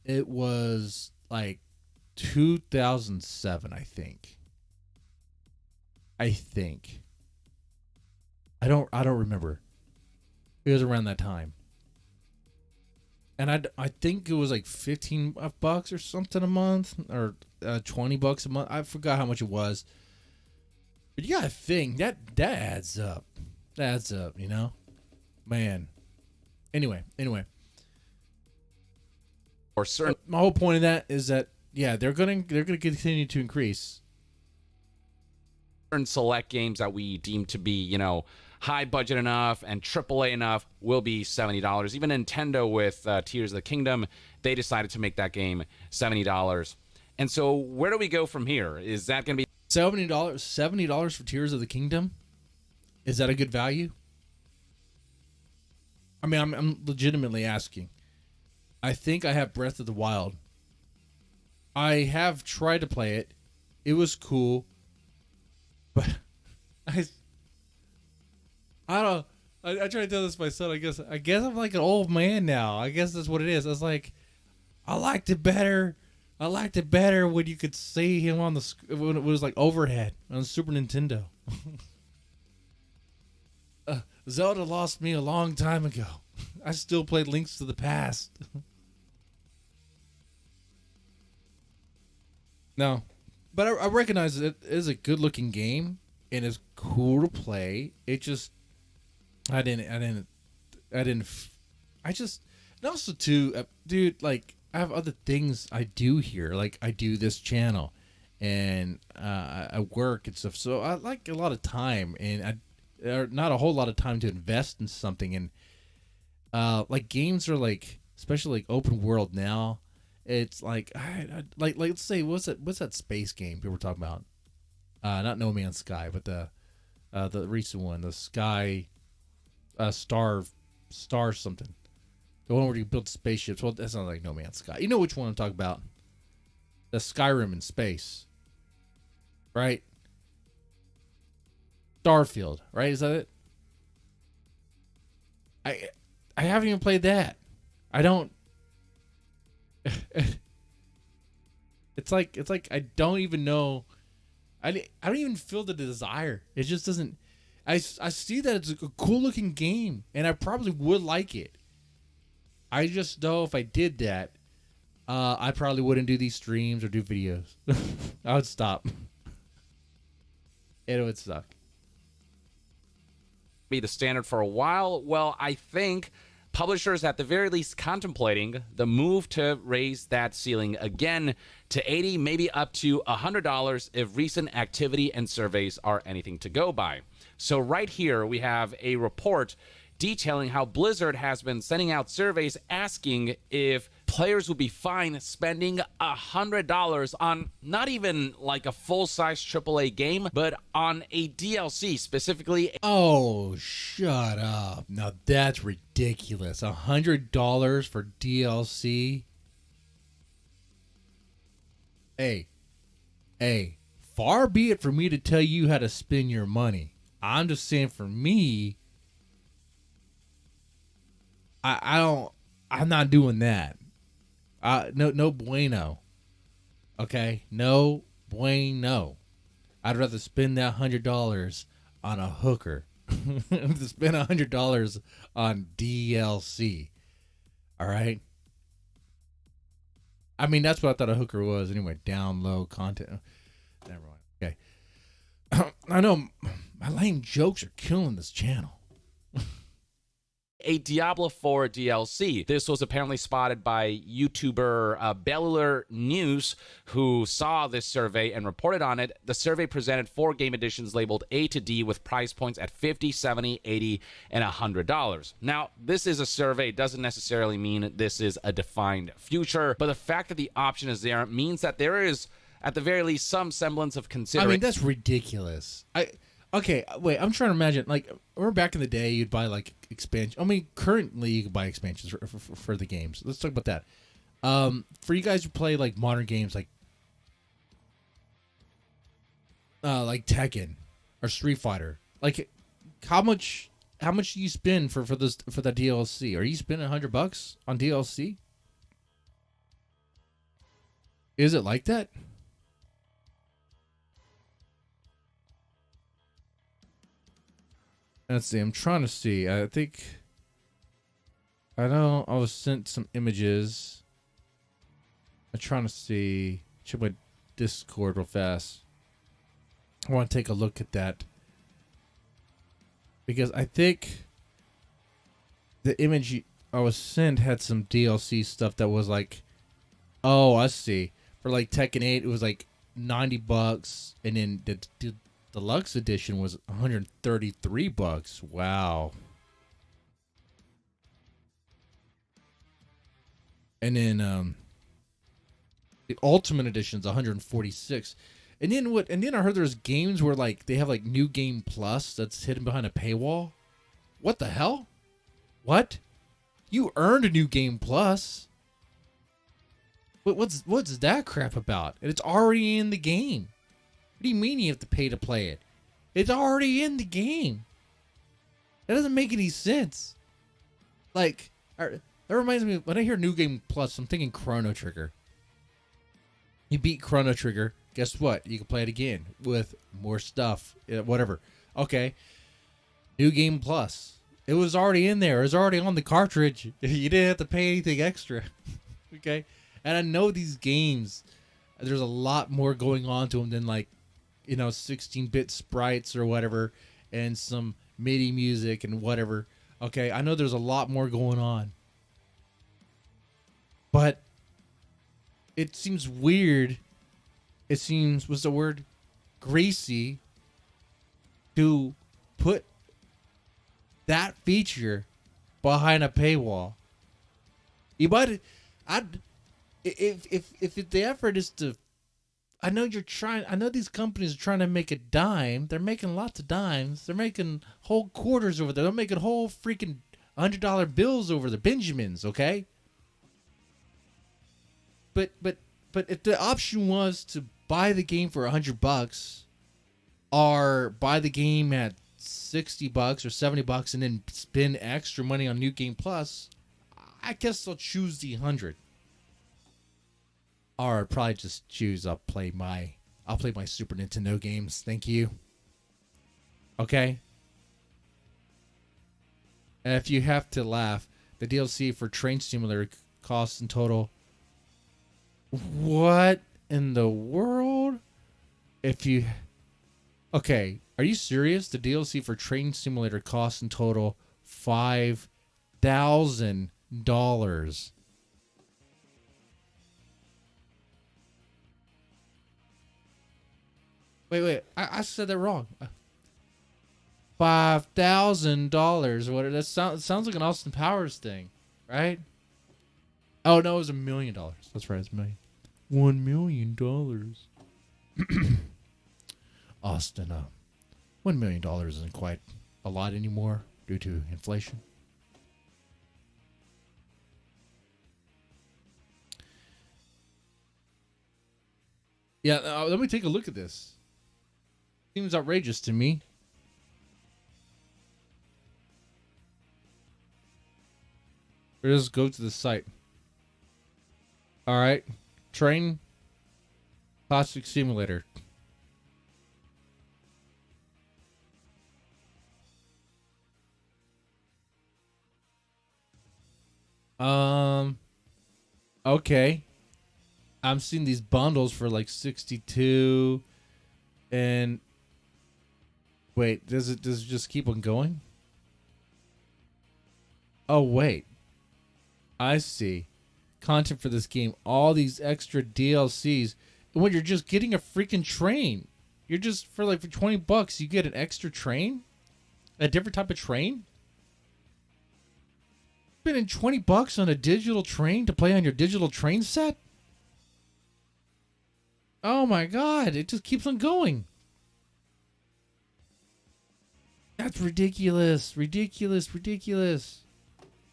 it was like 2007, I think. I don't remember. It was around that time. And I think it was like $15 or something a month, or $20 a month. I forgot how much it was. But you gotta think that adds up. That adds up, you know, man. Anyway. Or certain My whole point of that is that they're gonna continue to increase. select games that we deem to be, you know, high budget enough and AAA enough will be $70. Even Nintendo with Tears of the Kingdom, they decided to make that game $70. And so where do we go from here? Is that going to be $70 for Tears of the Kingdom? Is that a good value? I mean, I'm legitimately asking. I think I have Breath of the Wild. I have tried to play it. It was cool. But I don't. I try to tell this to my son. I guess I'm like an old man now. I guess that's what it is. I was like, I liked it better. When you could see him on when it was like overhead on the Super Nintendo. Zelda lost me a long time ago. I still play Links to the Past. No, but I recognize it is a good-looking game and it's cool to play. It just, and also too, dude, like I have other things I do here. Like I do this channel, and I work and stuff. So I like a lot of time, and not a whole lot of time to invest in something. And like games are like, especially like open world now. It's like like let's say what's that space game people were talking about? Not No Man's Sky, but the recent one, the Sky Star something. The one where you build spaceships. Well, that's not like No Man's Sky. You know which one I'm talking about? The Skyrim in space, right? Starfield, right? Is that it? I haven't even played that. I don't. It's like I don't even know. I don't even feel the desire. It just doesn't. I see that it's a cool looking game, and I probably would like it. I just know if I did that, I probably wouldn't do these streams or do videos. I would stop. It would suck. be the standard for a while? Well, I think publishers at the very least contemplating the move to raise that ceiling again to $80, maybe up to $100 if recent activity and surveys are anything to go by. So right here we have a report detailing how Blizzard has been sending out surveys asking if players would be fine spending $100 on not even like a full-size AAA game, but on a DLC, specifically. Oh, shut up. Now that's ridiculous. $100 for DLC? Hey, far be it for me to tell you how to spend your money. I'm just saying for me, I'm not doing that. No bueno. Okay? No bueno. I'd rather spend that $100 on a hooker than spend $100 on DLC. All right? I mean, that's what I thought a hooker was anyway. Down low content. Never mind. Okay. I know my lame jokes are killing this channel. a Diablo 4 DLC. This was apparently spotted by YouTuber Bellular News, who saw this survey and reported on it. The survey presented 4 game editions labeled A to D with price points at $50, $70, $80, and $100. Now, this is a survey. It doesn't necessarily mean this is a defined future, but the fact that the option is there means that there is, at the very least, some semblance of consideration. I mean, that's ridiculous. Okay, wait, I'm trying to imagine, like, remember back in the day, you'd buy, like, expansion. I mean, currently, you can buy expansions for the games. Let's talk about that. For you guys who play, like, modern games, like Tekken or Street Fighter, like, how much do you spend for that DLC? Are you spending $100 on DLC? Is it like that? Let's see. I'm trying to see. I was sent some images. I'm trying to see. Check my Discord real fast. I want to take a look at that. Because I think the image I was sent had some DLC stuff that was like, oh, I see. For like Tekken 8, it was like $90, and then the deluxe edition was $133. Wow. And then the ultimate edition is $146. And then what? And then I heard there's games where like they have like New Game Plus that's hidden behind a paywall. What the hell? What? You earned a New Game Plus. What's that crap about? And it's already in the game. What do you mean you have to pay to play it? It's already in the game. That doesn't make any sense. Like, that reminds me, when I hear New Game Plus, I'm thinking Chrono Trigger. You beat Chrono Trigger, guess what? You can play it again with more stuff, whatever. Okay. New Game Plus. It was already in there. It was already on the cartridge. You didn't have to pay anything extra. Okay? And I know these games, there's a lot more going on to them than like, 16-bit sprites or whatever, and some MIDI music and whatever. Okay, I know there's a lot more going on. But it seems weird. It seems, what's the word? Greasy to put that feature behind a paywall. You might, if the effort is to, I know these companies are trying to make a dime. They're making lots of dimes. They're making whole quarters over there. They're making whole freaking $100 bills over the Benjamins, okay? But if the option was to buy the game for $100 or buy the game at $60 or $70 and then spend extra money on New Game Plus, I guess I'll choose the 100. Or I'd probably just choose I'll play my Super Nintendo games. Thank you. Okay? And if you have to laugh, the DLC for Train Simulator costs in total. What in the world? Okay, are you serious? The DLC for Train Simulator costs in total $5,000. Wait, I said that wrong. $5,000. What? That sounds like an Austin Powers thing, right? Oh no, it was $1 million. That's right, it's $1 million. $1 million. Austin, $1 million isn't quite a lot anymore due to inflation. Yeah, let me take a look at this. Seems outrageous to me. Let's go to the site. All right. Train Classic Simulator. Okay. I'm seeing these bundles for like 62 and wait, does it just keep on going? Oh, wait. I see. Content for this game. All these extra DLCs. When you're just getting a freaking train. You're just, for like for $20, you get an extra train? A different type of train? Spending $20 on a digital train to play on your digital train set? Oh my god, it just keeps on going. That's ridiculous. Ridiculous, ridiculous.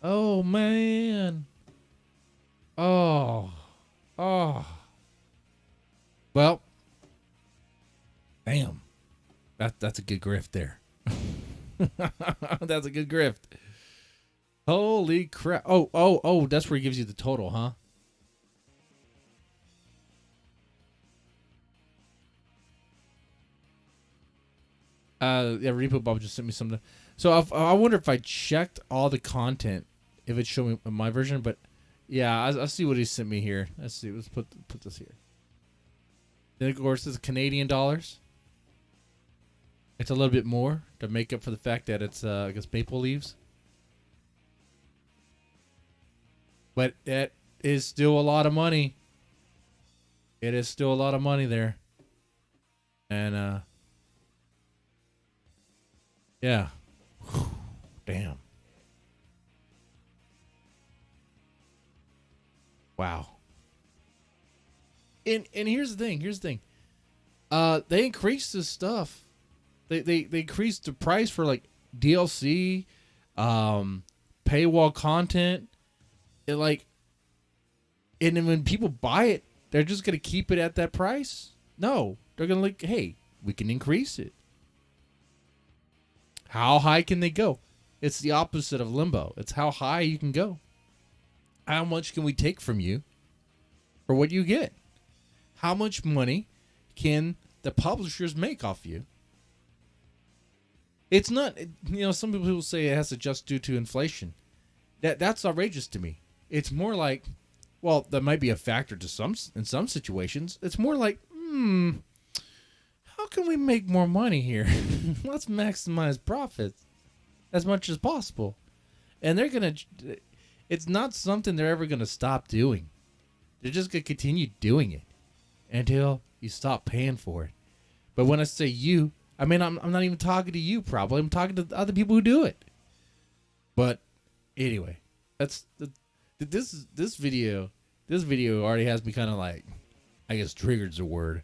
Oh man. Oh. Oh. Well. Damn. That's a good grift there. That's a good grift. Holy crap. Oh, that's where he gives you the total, huh? Yeah, Repo Bob just sent me something. So I wonder if I checked all the content, if it showed me my version. But yeah, I'll see what he sent me here. Let's see. Let's put this here. Then of course, this is Canadian dollars. It's a little bit more to make up for the fact that it's I guess maple leaves. But it is still a lot of money. It is still a lot of money there. And yeah. Whew, damn. Wow. And here's the thing. They increased this stuff. They increased the price for like DLC, paywall content. And then when people buy it, they're just gonna keep it at that price? No. They're gonna like, hey, we can increase it. How high can they go? It's the opposite of limbo. It's how high you can go. How much can we take from you for what you get? How much money can the publishers make off you? It's not, some people say it has to just due to inflation. That's outrageous to me. It's more like, well, that might be a factor in some situations. It's more like, how can we make more money here? Let's maximize profits as much as possible. And it's not something they're ever going to stop doing. They're just going to continue doing it until you stop paying for it. But when I say you, I mean, I'm not even talking to you probably. I'm talking to the other people who do it. But anyway, this video already has me kind of like, I guess triggered's a word.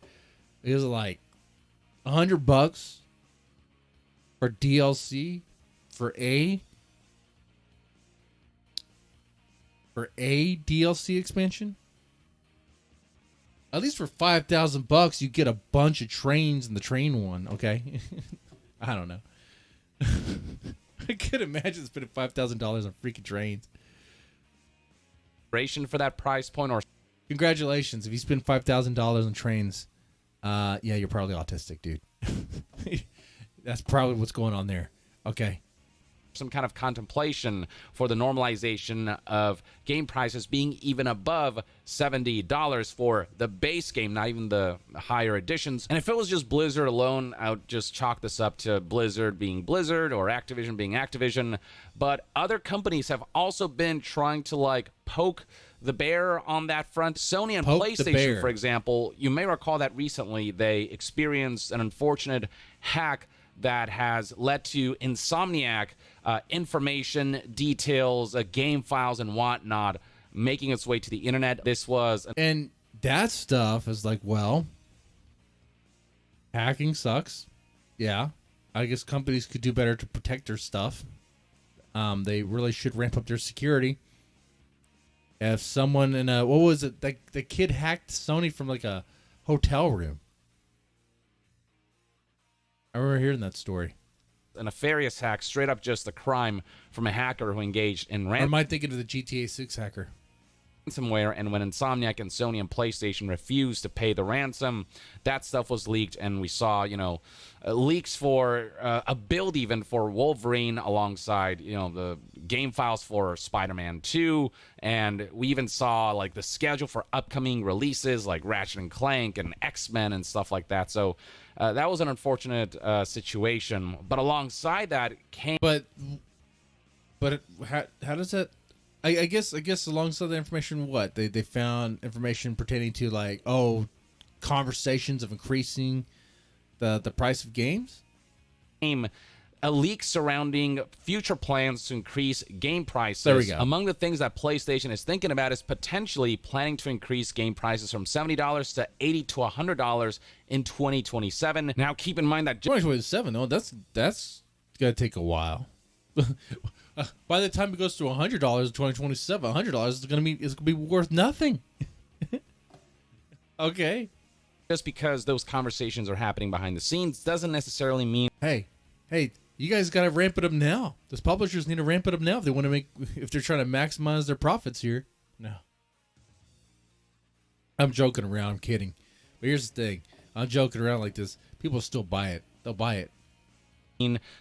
It was like $100 for DLC for a DLC expansion. At least for $5,000, you get a bunch of trains in the train one. Okay, I don't know. I could imagine spending $5,000 on freaking trains. For that price point, or congratulations if you spend $5,000 on trains. Yeah, you're probably autistic, dude. That's probably what's going on there. Okay. some kind of contemplation for the normalization of game prices being even above $70 for the base game, not even the higher editions. And if it was just Blizzard alone, I would just chalk this up to Blizzard being Blizzard or Activision being Activision. But other companies have also been trying to like poke the bear on that front. Sony and PlayStation, for example, you may recall that recently they experienced an unfortunate hack that has led to Insomniac information, details, game files, and whatnot making its way to the internet. This was... And that stuff is like, well, hacking sucks. Yeah. I guess companies could do better to protect their stuff. They really should ramp up their security. If someone in a... What was it? The kid hacked Sony from like a hotel room. I remember hearing that story. A nefarious hack, straight up just a crime from a hacker who engaged in Or am I thinking of the GTA 6 hacker? ransomware, and when Insomniac and Sony and PlayStation refused to pay the ransom, that stuff was leaked, and we saw, leaks for a build even for Wolverine alongside, the game files for Spider-Man 2, and we even saw like the schedule for upcoming releases like Ratchet and Clank and X-Men and stuff like that. So that was an unfortunate situation, but alongside that came... But But how does that? I guess alongside the information, what they found information pertaining to like conversations of increasing the price of games. A leak surrounding future plans to increase game prices. There we go. Among the things that PlayStation is thinking about is potentially planning to increase game prices from $70 to $80 to $100 in 2027. Now, keep in mind that 2027, though, that's gonna take a while. By the time it goes to $100 in 2027, $100 is gonna be worth nothing. Okay. Just because those conversations are happening behind the scenes doesn't necessarily mean. Hey, you guys gotta ramp it up now. Those publishers need to ramp it up now if they're trying to maximize their profits here. No. I'm joking around. I'm kidding. But here's the thing. I'm joking around like this. People still buy it. They'll buy it.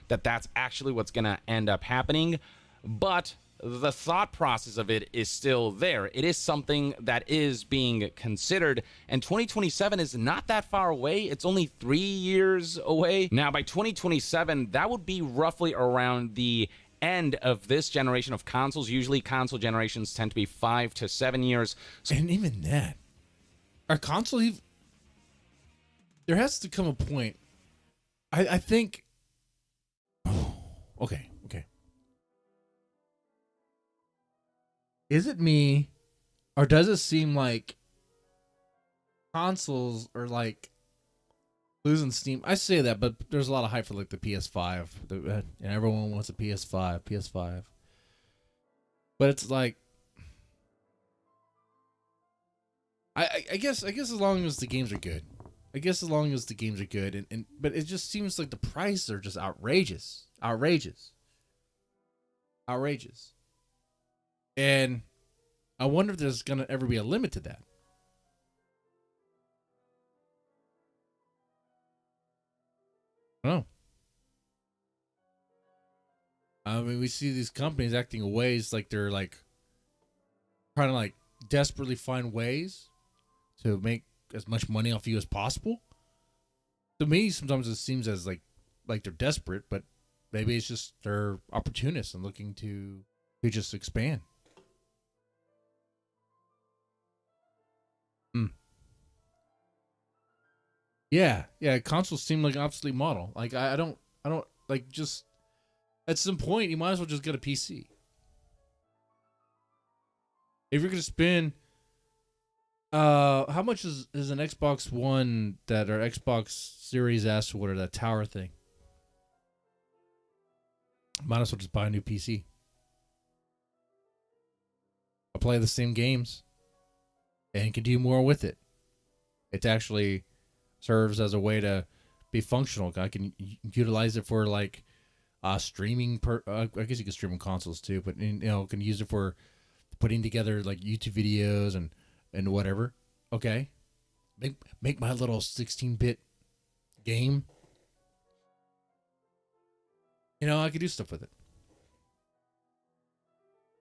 That's actually what's going to end up happening, but the thought process of it is still there. It is something that is being considered, and 2027 is not that far away. It's only 3 years away. Now, by 2027, that would be roughly around the end of this generation of consoles. Usually console generations tend to be 5 to 7 years. And even that, our console, there has to come a point, I think. Okay. Is it me, or does it seem like consoles are like losing steam? I say that, but there's a lot of hype for like the PS5. And everyone wants a PS5. But it's like, I guess as long as the games are good. But it just seems like the prices are just outrageous. And I wonder if there's gonna ever be a limit to that. I don't know. I mean, we see these companies acting in ways like they're like trying to like desperately find ways to make as much money off you as possible. To me, sometimes it seems as like they're desperate, but maybe it's just they're opportunists and looking to just expand. Yeah. Consoles seem like an obsolete model. Like I don't like, just at some point you might as well just get a PC. If you're gonna spend, how much is an Xbox One or Xbox Series S or whatever, that tower thing? Might as well just buy a new PC. I'll play the same games and can do more with it. It actually serves as a way to be functional. I can utilize it for like streaming. I guess you can stream on consoles too, but can use it for putting together like YouTube videos and whatever. Okay, make my little 16-bit game. I could do stuff with it.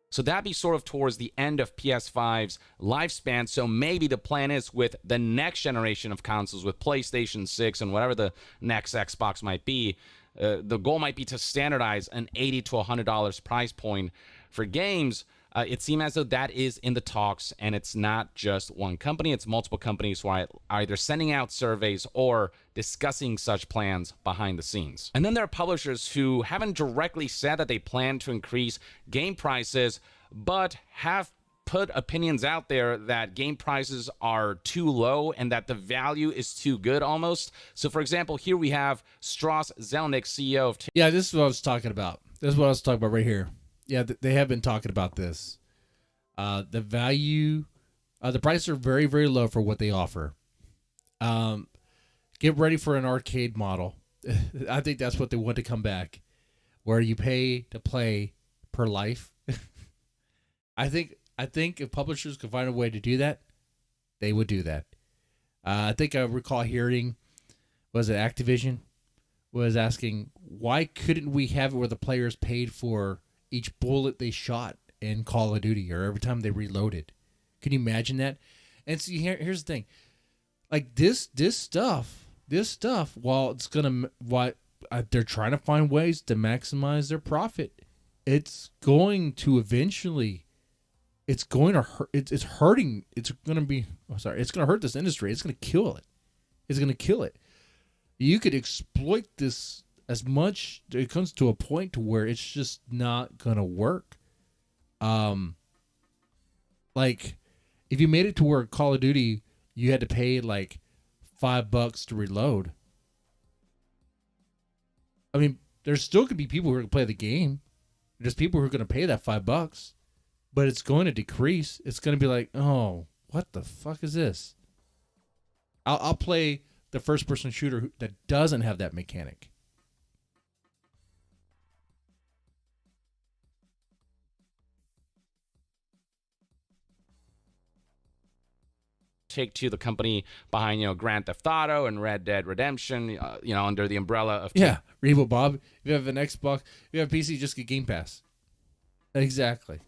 So that'd be sort of towards the end of PS5's lifespan. So maybe the plan is with the next generation of consoles, with PlayStation 6 and whatever the next Xbox might be, the goal might be to standardize an $80 to $100 price point for games. It seems as though that is in the talks, and it's not just one company. It's multiple companies who are either sending out surveys or discussing such plans behind the scenes. And then there are publishers who haven't directly said that they plan to increase game prices, but have put opinions out there that game prices are too low and that the value is too good almost. So, for example, here we have Strauss Zelnick, CEO of... Yeah, this is what I was talking about. This is what I was talking about right here. Yeah, they have been talking about this. The value, the prices are very, very low for what they offer. Get ready for an arcade model. I think that's what they want to come back, where you pay to play per life. I think if publishers could find a way to do that, they would do that. I think I recall hearing, was it Activision, was asking, why couldn't we have it where the players paid for each bullet they shot in Call of Duty, or every time they reloaded? Can you imagine that? And see, here's the thing, like this stuff, while they're trying to find ways to maximize their profit, it's going to eventually, it's going to hurt. It's hurting. It's going to be, oh, sorry, it's going to hurt this industry. It's going to kill it. It's going to kill it. You could exploit this as much. It comes to a point to where it's just not going to work. Like if you made it to where Call of Duty, you had to pay like $5 to reload. I mean, there still could be people who are going to play the game. There's people who are going to pay that $5, but it's going to decrease. It's going to be like, oh, what the fuck is this? I'll play the first-person shooter that doesn't have that mechanic. Take-Two, the company behind, Grand Theft Auto and Red Dead Redemption, under the umbrella of Yeah, Revo Bob. If you have an Xbox, if you have a PC, just get Game Pass. Exactly.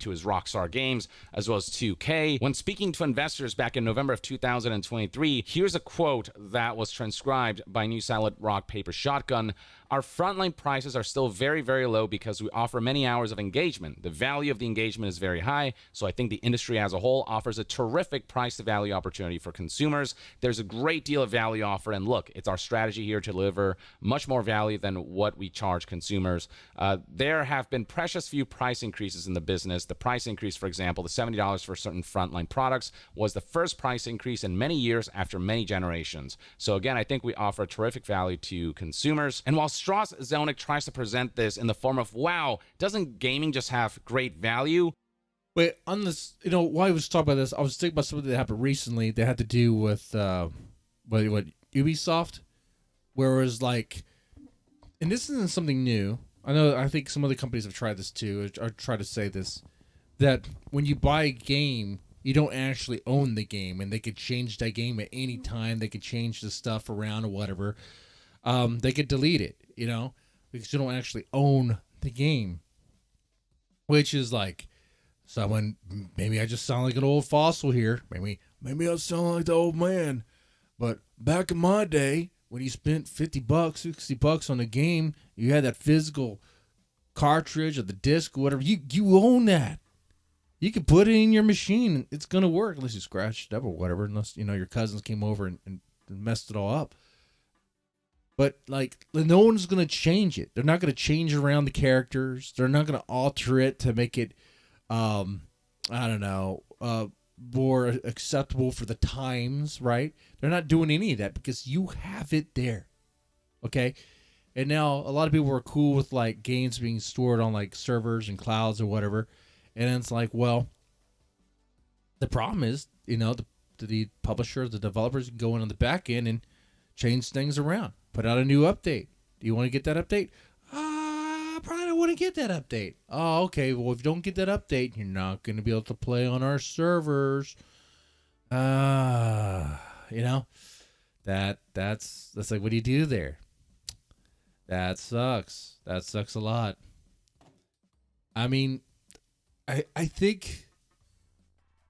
to his Rockstar Games, as well as 2K. When speaking to investors back in November of 2023, here's a quote that was transcribed by New Silent Rock Paper Shotgun. Our frontline prices are still very, very low because we offer many hours of engagement. The value of the engagement is very high, so I think the industry as a whole offers a terrific price-to-value opportunity for consumers. There's a great deal of value offered, and look, it's our strategy here to deliver much more value than what we charge consumers. There have been precious few price increases in the business. The price increase, for example, the $70 for certain frontline products was the first price increase in many years after many generations. So again, I think we offer terrific value to consumers. And while Strauss Zelnick tries to present this in the form of, wow, doesn't gaming just have great value? Wait, on this, while I was talking about this, I was thinking about something that happened recently that had to do with what Ubisoft, where it was like, and this isn't something new. I think some other companies have tried this too, or try to say this, that when you buy a game, you don't actually own the game, and they could change that game at any time. They could change the stuff around or whatever. They could delete it, because you don't actually own the game, which is like, someone, maybe I just sound like an old fossil here. Maybe I sound like the old man. But back in my day, when you spent $50, $60 on a game, you had that physical cartridge or the disc or whatever. You own that. You can put it in your machine and it's gonna work unless you scratched it up or whatever. Unless your cousins came over and messed it all up. But like, no one's gonna change it. They're not gonna change around the characters. They're not gonna alter it to make it more acceptable for the times, right? They're not doing any of that because you have it there. Okay? And now a lot of people are cool with like games being stored on like servers and clouds or whatever. And it's like, well, the problem is, the publisher, the developers can go in on the back end and change things around. Put out a new update. Do you want to get that update? I probably don't want to get that update. Oh, okay. Well, if you don't get that update, you're not going to be able to play on our servers. That's like, what do you do there? That sucks. That sucks a lot. I mean, I think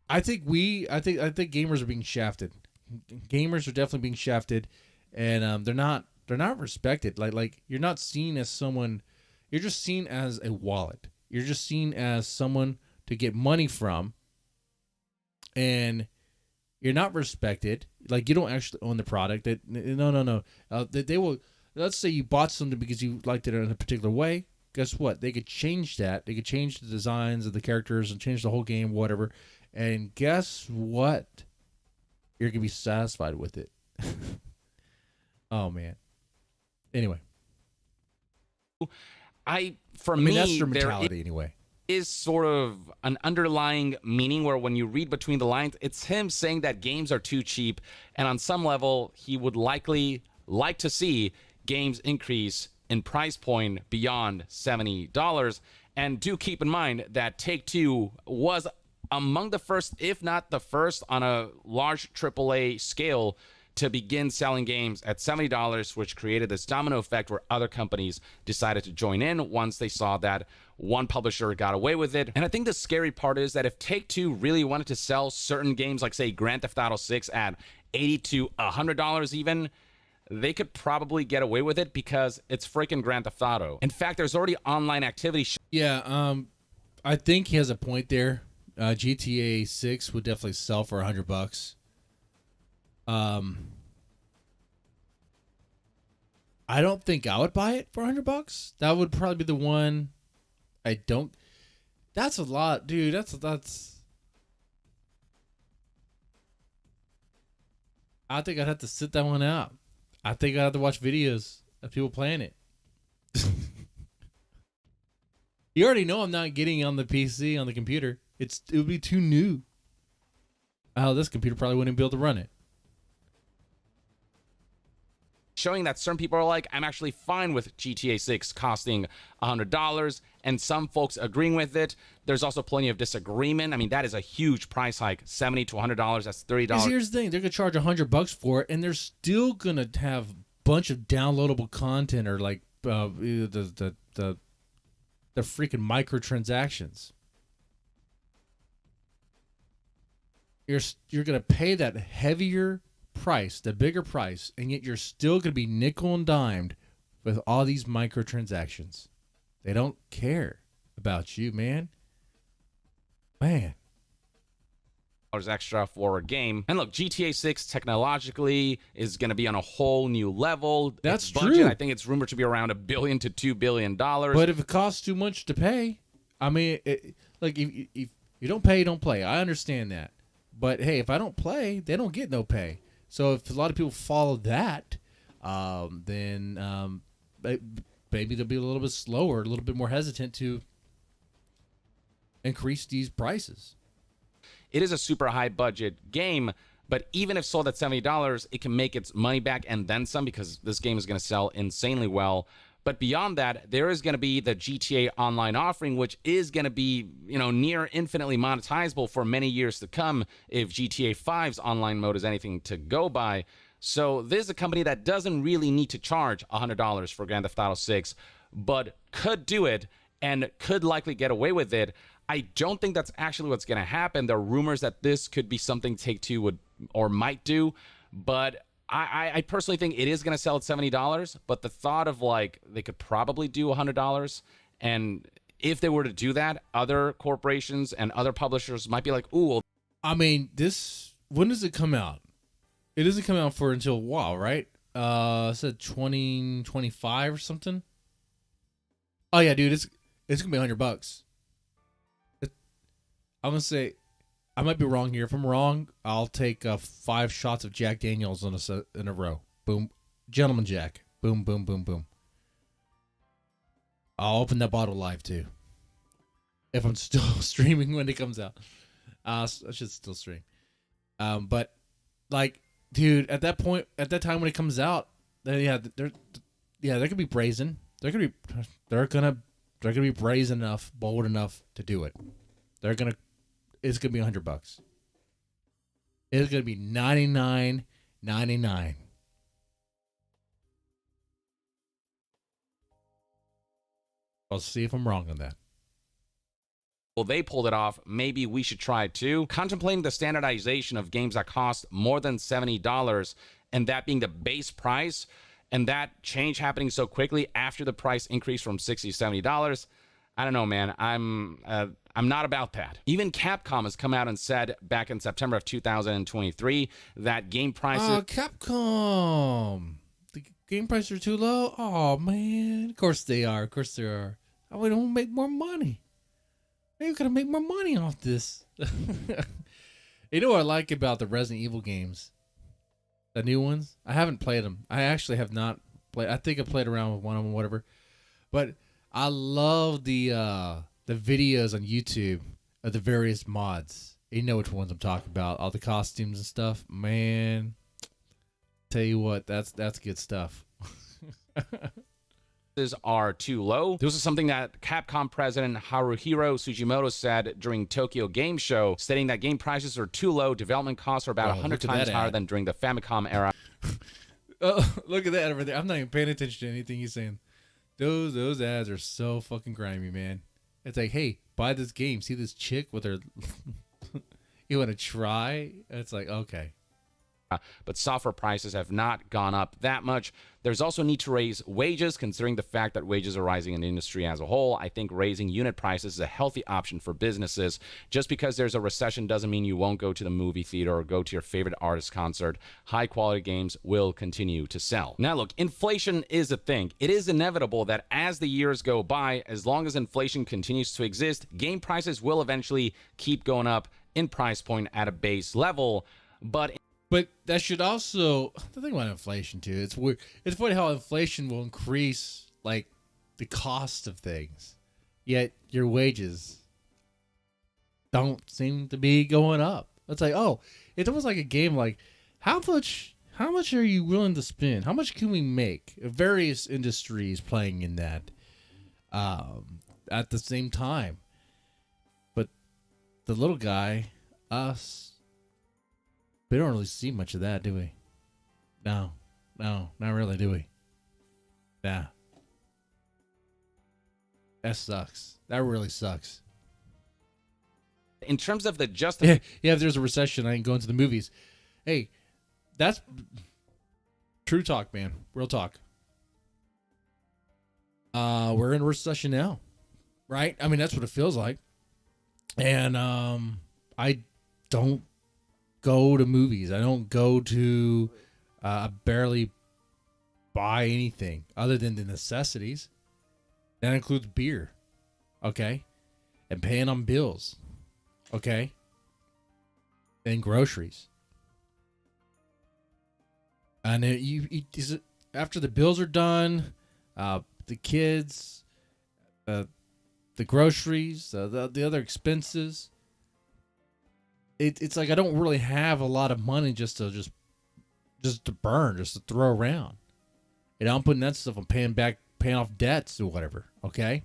gamers are being shafted. Gamers are definitely being shafted, and they're not respected. Like you're not seen as someone. You're just seen as a wallet. You're just seen as someone to get money from, and you're not respected. Like, you don't actually own the product. No. They will. Let's say you bought something because you liked it in a particular way. Guess what? They could change that. They could change the designs of the characters and change the whole game, whatever. And guess what? You're gonna be satisfied with it. Oh man. Anyway. That's their mentality anyway. Is sort of an underlying meaning where when you read between the lines, it's him saying that games are too cheap, and on some level, he would likely like to see games increase in price point beyond $70. And do keep in mind that Take-Two was among the first, if not the first, on a large AAA scale to begin selling games at $70, which created this domino effect where other companies decided to join in once they saw that one publisher got away with it. And I think the scary part is that if Take-Two really wanted to sell certain games, like say Grand Theft Auto 6 at $80 to $100 even, they could probably get away with it because it's freaking Grand Theft Auto. In fact, there's already online activity. Yeah, I think he has a point there. GTA 6 would definitely sell for $100. I don't think I would buy it for $100. That would probably be the one. I don't. That's a lot, dude. That's. I think I'd have to sit that one out. I think I'd have to watch videos of people playing it. You already know I'm not getting on the PC on the computer. It would be too new. Oh, this computer probably wouldn't be able to run it. Showing that certain people are like, I'm actually fine with GTA 6 costing $100, and some folks agreeing with it. There's also plenty of disagreement. I mean, that is a huge price hike. $70 to $100, that's $30. Here's the thing, they're gonna charge $100 for it, and they're still gonna have a bunch of downloadable content or like the freaking microtransactions. You're gonna pay that heavier price, the bigger price, and yet you're still going to be nickel and dimed with all these microtransactions. They don't care about you, man. Extra for a game. And look, GTA 6 technologically is going to be on a whole new level. That's its budget, true. I think it's rumored to be around $1 billion to $2 billion. But if it costs too much to pay, I mean, like if you don't pay, you don't play. I understand that. But hey, if I don't play, they don't get no pay. So if a lot of people follow that, then maybe they'll be a little bit slower, a little bit more hesitant to increase these prices. It is a super high budget game, but even if sold at $70, it can make its money back and then some, because this game is going to sell insanely well. But beyond that, there is going to be the GTA Online offering, which is going to be, near infinitely monetizable for many years to come if GTA 5's online mode is anything to go by. So this is a company that doesn't really need to charge $100 for Grand Theft Auto 6, but could do it and could likely get away with it. I don't think that's actually what's going to happen. There are rumors that this could be something Take-Two would or might do, but I personally think it is going to sell at $70, but the thought of like they could probably do $100, and if they were to do that, other corporations and other publishers might be like, ooh. Well, I mean, when does it come out? It doesn't come out for until a while, right? It said 2025 or something. Oh yeah, dude, it's gonna be $100. I'm gonna say, I might be wrong here. If I'm wrong, I'll take 5 shots of Jack Daniels in a row. Boom. Gentleman Jack. Boom, boom, boom, boom. I'll open that bottle live, too. If I'm still streaming when it comes out. I should still stream. But, like, dude, at that time when it comes out, they're gonna be brazen. They're gonna be brazen enough, bold enough to do it. It's gonna be $100. It's gonna be $99.99. I'll see if I'm wrong on that. Well, they pulled it off. Maybe we should try it too. Contemplating the standardization of games that cost more than $70, and that being the base price, and that change happening so quickly after the price increase from $60 to $70. I don't know, man. I'm not about that. Even Capcom has come out and said back in September of 2023 that game prices... Oh, Capcom! The game prices are too low? Oh, man. Of course they are. Oh, we don't make more money. We're going to make more money off this. You know what I like about the Resident Evil games? The new ones? I haven't played them. I actually have not played. I think I played around with one of them, whatever. But I love the videos on YouTube of the various mods. You know which ones I'm talking about. All the costumes and stuff. Man, tell you what, that's good stuff. Are too low. This is something that Capcom president Haruhiro Sugimoto said during Tokyo Game Show, stating that game prices are too low. Development costs are about 100 times higher than during the Famicom era. Oh, look at that over there. I'm not even paying attention to anything he's saying. Those ads are so fucking grimy, man. It's like, hey, buy this game. See this chick with her... You want to try? It's like, okay. but software prices have not gone up that much. There's also need to raise wages, considering the fact that wages are rising in the industry as a whole. I think raising unit prices is a healthy option for businesses. Just because there's a recession doesn't mean you won't go to the movie theater or go to your favorite artist concert. High quality games will continue to sell. Now look, inflation is a thing. It is inevitable that as the years go by, as long as inflation continues to exist, game prices will eventually keep going up in price point at a base level. But that should also, the thing about inflation too, it's weird. It's funny how inflation will increase like the cost of things, yet your wages don't seem to be going up. It's like, oh, it's almost like a game. Like, how much are you willing to spend? How much can we make? Various industries playing in that at the same time, but the little guy, us. We don't really see much of that, do we? No, not really, do we? Yeah. That sucks. That really sucks. In terms of the justification... Yeah, if there's a recession, I ain't going to the movies. Hey, that's true talk, man. Real talk. We're in a recession now, right? I mean, that's what it feels like. And I don't go to movies. I don't go to barely buy anything other than the necessities. That includes beer, okay, and paying on bills, okay, and groceries. And after the bills are done, the kids, the groceries, the other expenses. It's like I don't really have a lot of money just to burn, just to throw around. You know, I'm putting that stuff on paying off debts or whatever. Okay,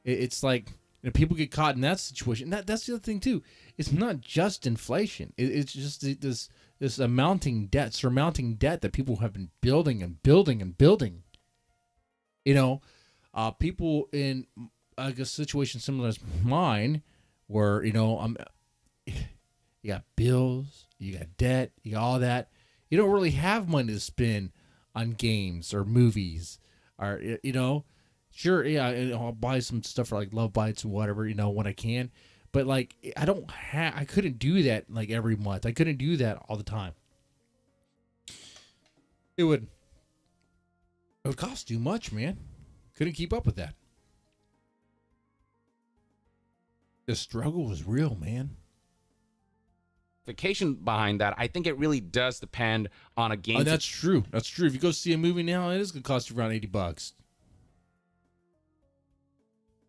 it's like, you know, people get caught in that situation. That's the other thing too. It's not just inflation. It's just this surmounting debt that people have been building and building and building. You know, people in a situation similar as mine, where, you know, you got bills, you got debt, you got all that. You don't really have money to spend on games or movies, or, you know, sure, yeah, I'll buy some stuff for like LOVEBITES or whatever, you know, when I can. But like, I couldn't do that like every month. I couldn't do that all the time. It would cost too much, man. Couldn't keep up with that. The struggle was real, man. Vacation behind that, I think it really does depend on a game. Oh, that's true. That's true. If you go see a movie now, it is going to cost you around $80.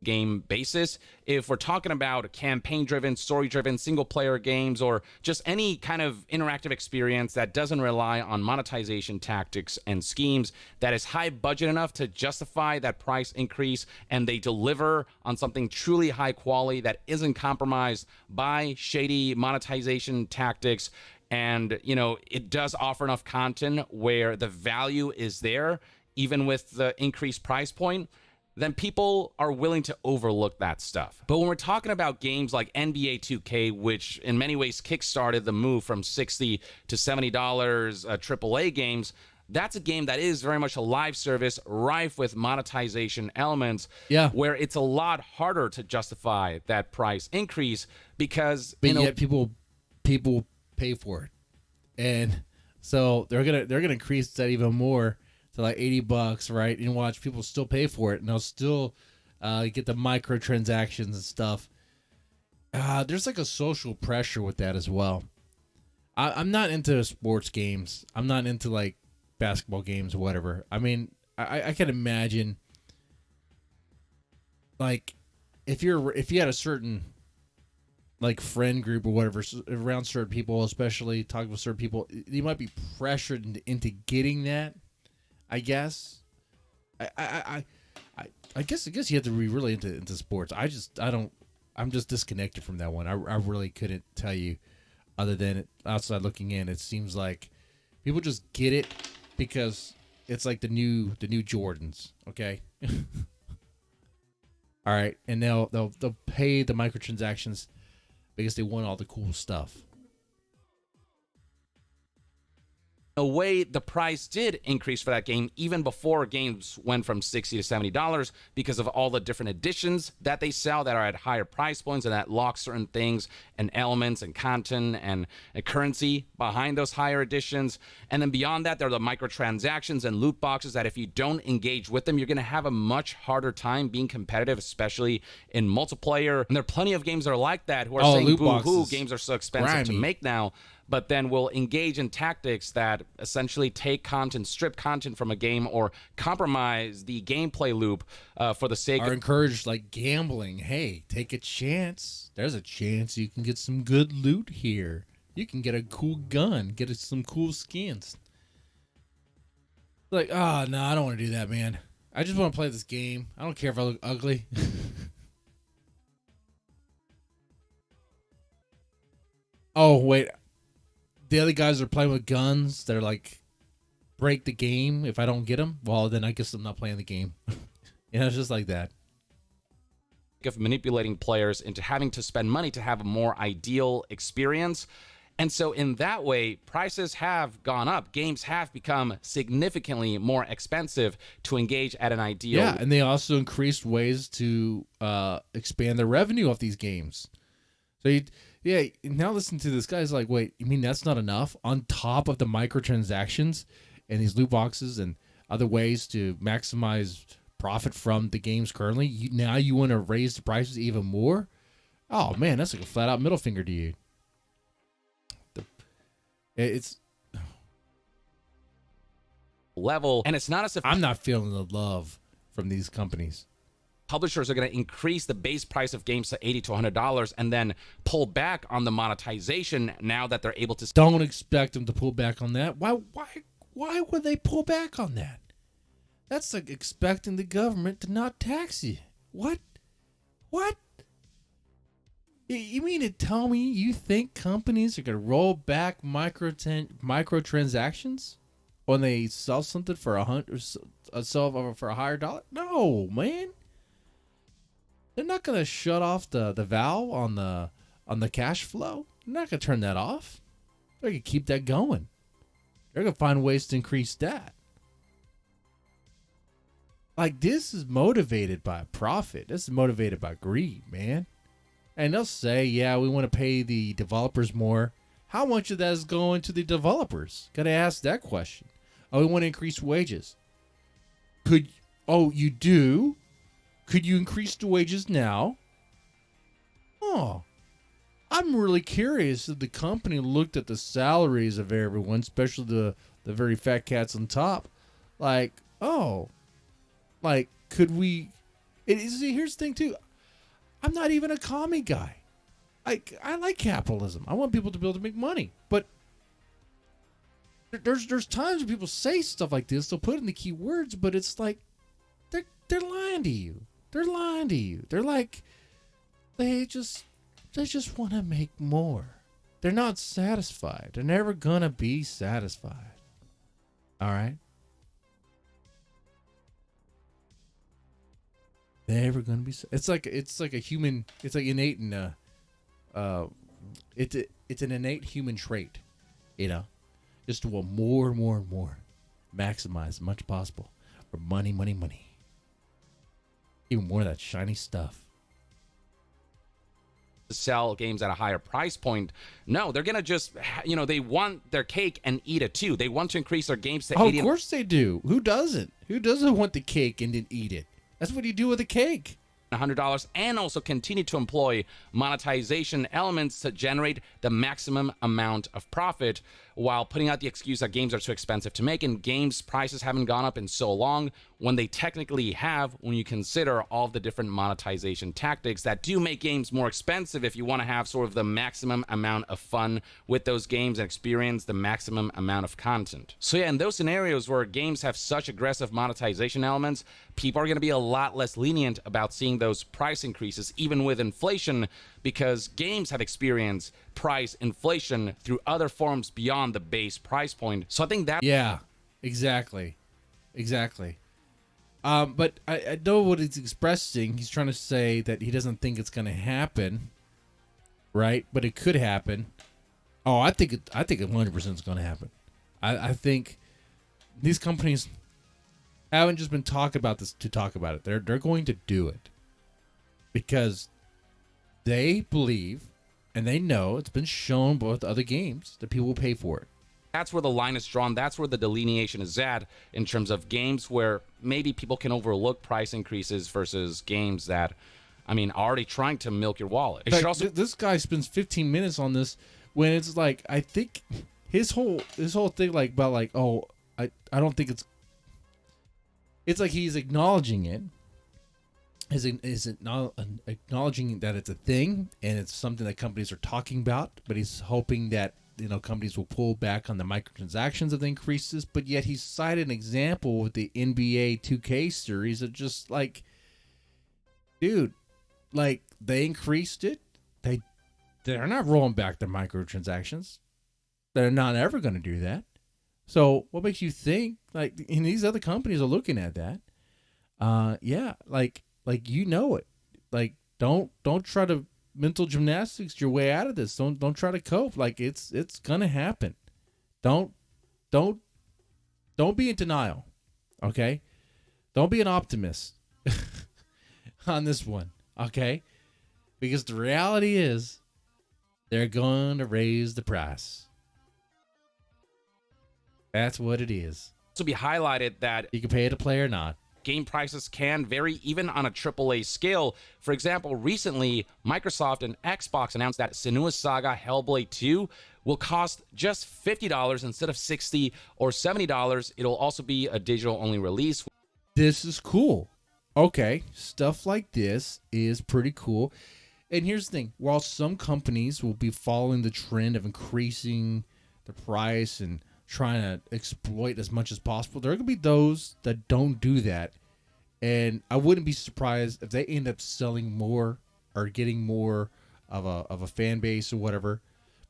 Game basis. If we're talking about campaign-driven, story-driven, single-player games, or just any kind of interactive experience that doesn't rely on monetization tactics and schemes, that is high budget enough to justify that price increase, and they deliver on something truly high quality that isn't compromised by shady monetization tactics, and, you know, it does offer enough content where the value is there, even with the increased price point, then people are willing to overlook that stuff. But when we're talking about games like NBA 2K, which in many ways kickstarted the move from $60 to $70 AAA games, that's a game that is very much a live service, rife with monetization elements, where it's a lot harder to justify that price increase because... But yet people pay for it. And so they're gonna increase that even more, to like $80, right? And watch people still pay for it, and they'll still get the microtransactions and stuff. There's like a social pressure with that as well. I'm not into sports games. I'm not into like basketball games or whatever. I mean, I can imagine, like, if you had a certain like friend group or whatever around certain people, especially talking with certain people, you might be pressured into getting that. I guess. I guess you have to be really into sports. I'm just disconnected from that one. I really couldn't tell you, other than outside looking in. It seems like people just get it because it's like the new Jordans, okay? All right, and they'll pay the microtransactions because they want all the cool stuff. a way, the price did increase for that game even before games went from $60 to $70 because of all the different editions that they sell that are at higher price points and that lock certain things and elements and content and currency behind those higher editions. And then beyond that, there are the microtransactions and loot boxes that if you don't engage with them, you're going to have a much harder time being competitive, especially in multiplayer. And there are plenty of games that are like that who are saying, boo-hoo, games are so expensive to make now. But then will engage in tactics that essentially take content, strip content from a game, or compromise the gameplay loop for the sake of... Are encouraged, like gambling. Hey, take a chance. There's a chance you can get some good loot here. You can get a cool gun, get some cool skins. Like, oh, no, I don't want to do that, man. I just want to play this game. I don't care if I look ugly. Oh, wait. The other guys are playing with guns. They're like, break the game if I don't get them. Well, then I guess I'm not playing the game. It's just like that. Of manipulating players into having to spend money to have a more ideal experience. And so in that way, prices have gone up. Games have become significantly more expensive to engage at an ideal. Yeah, and they also increased ways to expand their revenue off these games. So yeah, now listen to this guy's like, wait, you mean that's not enough? On top of the microtransactions and these loot boxes and other ways to maximize profit from the games currently, now you want to raise the prices even more? Oh, man, that's like a flat-out middle finger to you. It's... level, and it's not as if... I'm not feeling the love from these companies. Publishers are going to increase the base price of games to $80 to $100 and then pull back on the monetization now that they're able to... Don't expect them to pull back on that. Why would they pull back on that? That's like expecting the government to not tax you. What? You mean to tell me you think companies are going to roll back microtransactions when they sell something for for a higher dollar? No, man. They're not going to shut off the valve on the cash flow. They're not going to turn that off. They're going to keep that going. They're going to find ways to increase that. Like, this is motivated by profit. This is motivated by greed, man. And they'll say, yeah, we want to pay the developers more. How much of that is going to the developers? Got to ask that question. Oh, we want to increase wages. You do? Could you increase the wages now? Oh, I'm really curious if the company looked at the salaries of everyone, especially the very fat cats on top. Like, could we... Here's the thing, too. I'm not even a commie guy. I like capitalism. I want people to be able to make money. But there's times when people say stuff like this. They'll put in the key words, but it's like they're lying to you. They're lying to you. They're like, they just want to make more. They're not satisfied. They're never gonna be satisfied. All right? Never gonna be. It's like a human. It's like innate in it's an innate human trait, just to want more and more and more, maximize as much possible for money. Even more of that shiny stuff. Sell games at a higher price point. No, they're gonna just, they want their cake and eat it too. They want to increase their games to 80. Of course they do. Who doesn't? Who doesn't want the cake and then eat it? That's what you do with a cake. $100 and also continue to employ monetization elements to generate the maximum amount of profit while putting out the excuse that games are too expensive to make, and games prices haven't gone up in so long when they technically have, when you consider all of the different monetization tactics that do make games more expensive if you want to have sort of the maximum amount of fun with those games and experience the maximum amount of content. So yeah, in those scenarios where games have such aggressive monetization elements, people are going to be a lot less lenient about seeing those price increases, even with inflation, because games have experienced price inflation through other forms beyond the base price point. So I think that... Yeah, exactly. But I know what he's expressing. He's trying to say that he doesn't think it's going to happen, right? But it could happen. Oh, I think it 100% is going to happen. I think these companies haven't just been talking about this to talk about it. They're going to do it because they believe and they know it's been shown both other games that people will pay for it. That's where the line is drawn. That's where the delineation is at in terms of games where maybe people can overlook price increases versus games that, I mean, are already trying to milk your wallet. It should also this guy spends 15 minutes on this when it's like, I think his whole thing like about like, oh, I don't think it's like he's acknowledging it. Is it not acknowledging that it's a thing and it's something that companies are talking about, but he's hoping that, you know, companies will pull back on the microtransactions of the increases, but yet he cited an example with the NBA 2K series of just like, dude, like they increased it. They're not rolling back their microtransactions. They're not ever going to do that. So what makes you think like and these other companies are looking at that? Yeah, like you know it. Like don't try to mental gymnastics your way out of this. Don't try to cope. Like it's gonna happen. Don't be in denial. Okay? Don't be an optimist on this one. Okay? Because the reality is they're going to raise the price. That's what it is. to be highlighted that You can pay it to play or not. game prices can vary even on a AAA scale. For example, recently, Microsoft and Xbox announced that Senua's Saga Hellblade 2 will cost just $50 instead of $60 or $70. It'll also be a digital-only release. This is cool. Okay, stuff like this is pretty cool. And here's the thing. While some companies will be following the trend of increasing the price and trying to exploit as much as possible, there are going to be those that don't do that. And I wouldn't be surprised if they end up selling more or getting more of a fan base or whatever.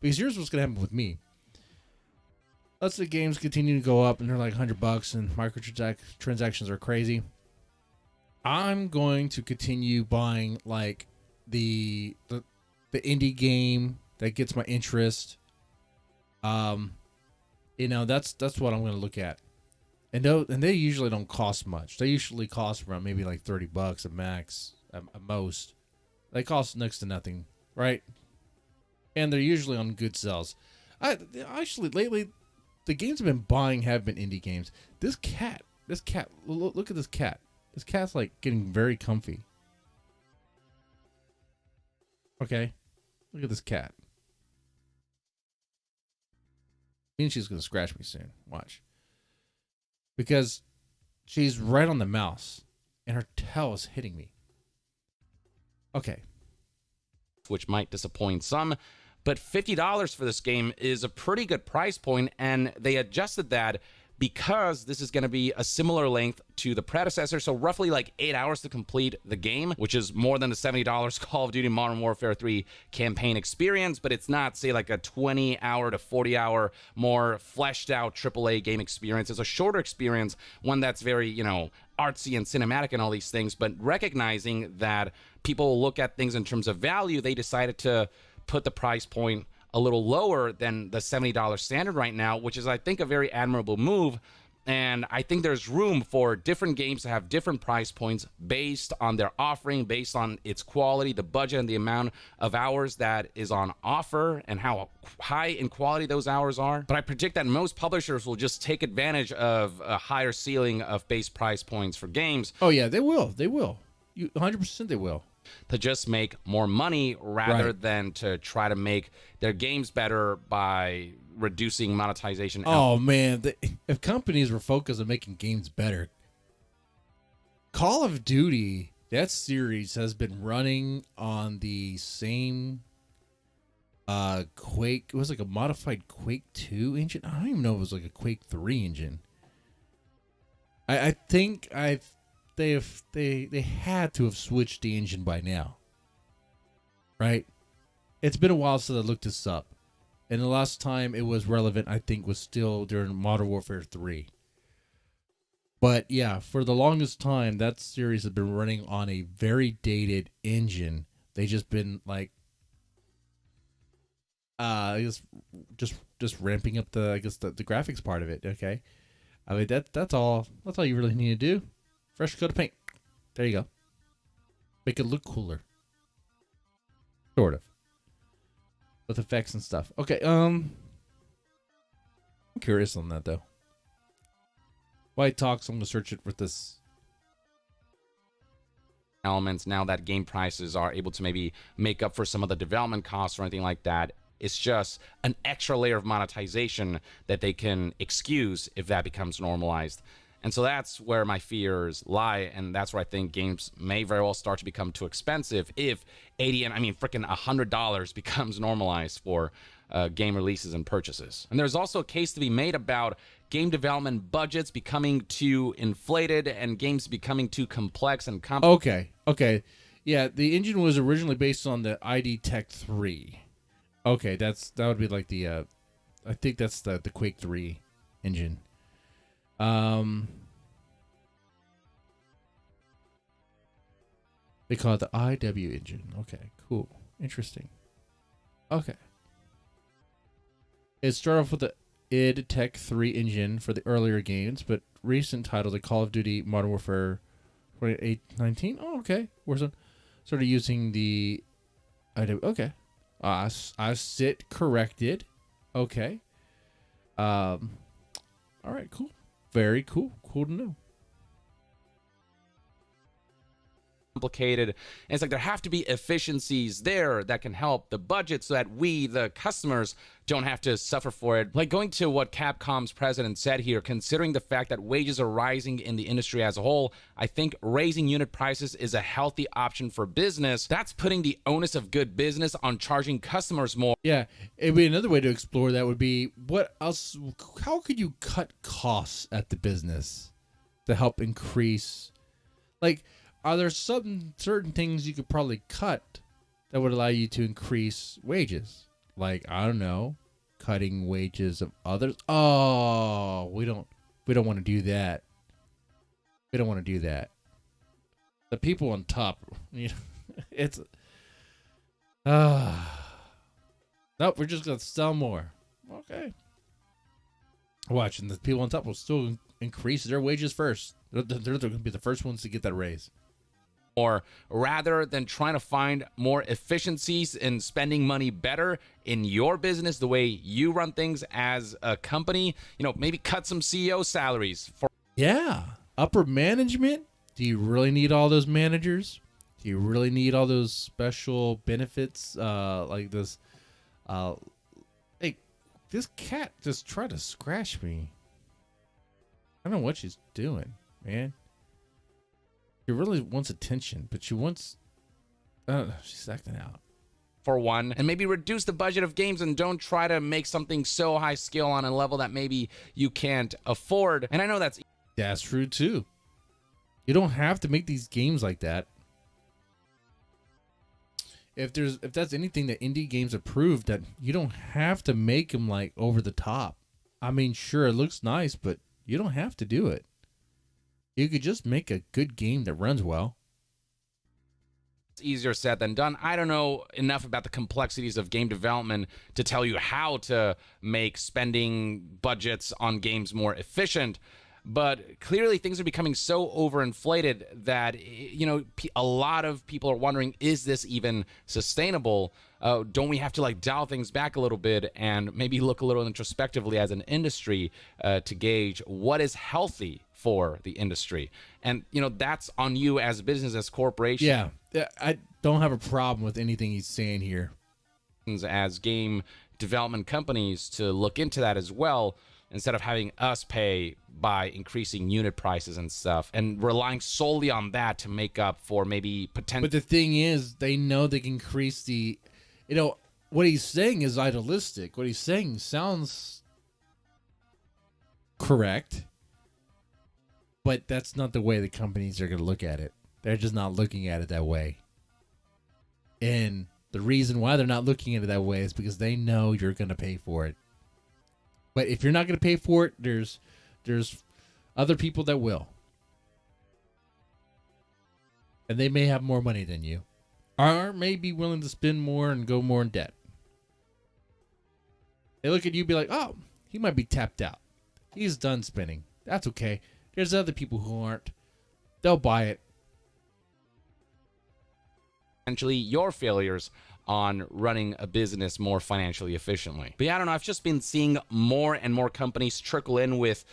Because here's what's going to happen with me. Let's say games continue to go up and they're like $100 and microtransactions are crazy. I'm going to continue buying like the indie game that gets my interest. That's what I'm going to look at. And they usually don't cost much. They usually cost around maybe like $30 at max, at most. They cost next to nothing, right? And they're usually on good sales. Actually, lately, the games I've been buying have been indie games. This cat, look at this cat. This cat's like getting very comfy. Okay, look at this cat. I mean, she's gonna scratch me soon. Watch. Because she's right on the mouse, and her tail is hitting me. Okay. Which might disappoint some, but $50 for this game is a pretty good price point, and they adjusted that because this is going to be a similar length to the predecessor, so roughly like 8 hours to complete the game, which is more than the $70 Call of Duty Modern Warfare 3 campaign experience, but it's not, say, like a 20-hour to 40-hour more fleshed out AAA game experience. It's a shorter experience, one that's very, artsy and cinematic and all these things, but recognizing that people look at things in terms of value, they decided to put the price point a little lower than the $70 standard right now, which is, I think, a very admirable move. And I think there's room for different games to have different price points based on their offering, based on its quality, the budget, and the amount of hours that is on offer and how high in quality those hours are. But I predict that most publishers will just take advantage of a higher ceiling of base price points for games. Oh, yeah, they will. 100% they will. To just make more money rather than to try to make their games better by reducing monetization. Oh, man. If companies were focused on making games better, Call of Duty, that series has been running on the same Quake. It was like a modified Quake 2 engine. I don't even know if it was like a Quake 3 engine. I think they had to have switched the engine by now, right? It's been a while since I looked this up, and the last time it was relevant, I think, was still during Modern Warfare 3. But yeah, for the longest time, that series had been running on a very dated engine. They just been like I guess just ramping up the the graphics part of it. Okay, I mean that's all you really need to do. Fresh coat of paint. There you go. Make it look cooler. Sort of. With effects and stuff. Okay, I'm curious on that though. White talks, I'm gonna search it with this. Elements now that game prices are able to maybe make up for some of the development costs or anything like that. It's just an extra layer of monetization that they can excuse if that becomes normalized. And so that's where my fears lie, and that's where I think games may very well start to become too expensive if freaking $100 becomes normalized for game releases and purchases. And there's also a case to be made about game development budgets becoming too inflated and games becoming too complex and Okay. Yeah, the engine was originally based on the ID Tech 3. Okay, that would be like the I think that's the Quake 3 engine. They call it the IW engine. Okay, cool. Interesting. Okay. It started off with the id Tech 3 engine for the earlier games, but recent titles like Call of Duty Modern Warfare 2019. Oh, okay. Warzone started using the IW. Okay. I sit corrected. Okay. All right, cool. Very cool. Cool to know. Complicated, and it's like there have to be efficiencies there that can help the budget so that we, the customers, don't have to suffer for it. Like going to what Capcom's president said here, considering the fact that wages are rising in the industry as a whole, I think raising unit prices is a healthy option for business. That's putting the onus of good business on charging customers more. Yeah, it'd be another way to explore that would be what else, how could you cut costs at the business to help increase, like, are there certain things you could probably cut that would allow you to increase wages? Like, I don't know, cutting wages of others. Oh, we don't want to do that. We don't want to do that. The people on top, you know, it's nope, we're just gonna sell more. Okay. Watch, and the people on top will still increase their wages first. They're gonna be the first ones to get that raise. Or rather than trying to find more efficiencies in spending money better in your business, the way you run things as a company, you know, maybe cut some CEO salaries for. Yeah, upper management. Do you really need all those managers? Do you really need all those special benefits like this? Hey, this cat just tried to scratch me. I don't know what she's doing, man. She really wants attention, but she wants, I don't know, she's acting out. For one, and maybe reduce the budget of games and don't try to make something so high scale on a level that maybe you can't afford. And I know that's true too. You don't have to make these games like that. If that's anything that indie games have proved, that you don't have to make them like over the top. I mean, sure, it looks nice, but you don't have to do it. You could just make a good game that runs well. It's easier said than done. I don't know enough about the complexities of game development to tell you how to make spending budgets on games more efficient. But clearly things are becoming so overinflated that, you know, a lot of people are wondering, is this even sustainable? Don't we have to like dial things back a little bit and maybe look a little introspectively as an industry to gauge what is healthy for the industry? And, you know, that's on you as a business, as corporation. Yeah, I don't have a problem with anything he's saying here. As game development companies to look into that as well, instead of having us pay by increasing unit prices and stuff and relying solely on that to make up for maybe potential. But the thing is, they know they can increase the, you know, what he's saying is idealistic. What he's saying sounds correct, but that's not the way the companies are going to look at it. They're just not looking at it that way. And the reason why they're not looking at it that way is because they know you're going to pay for it. But if you're not going to pay for it, there's other people that will. And they may have more money than you. Or may be willing to spend more and go more in debt. They look at you, be like, "Oh, he might be tapped out. He's done spinning. That's okay. There's other people who aren't. They'll buy it." Essentially your failures on running a business more financially efficiently. But yeah, I don't know. I've just been seeing more and more companies trickle in with,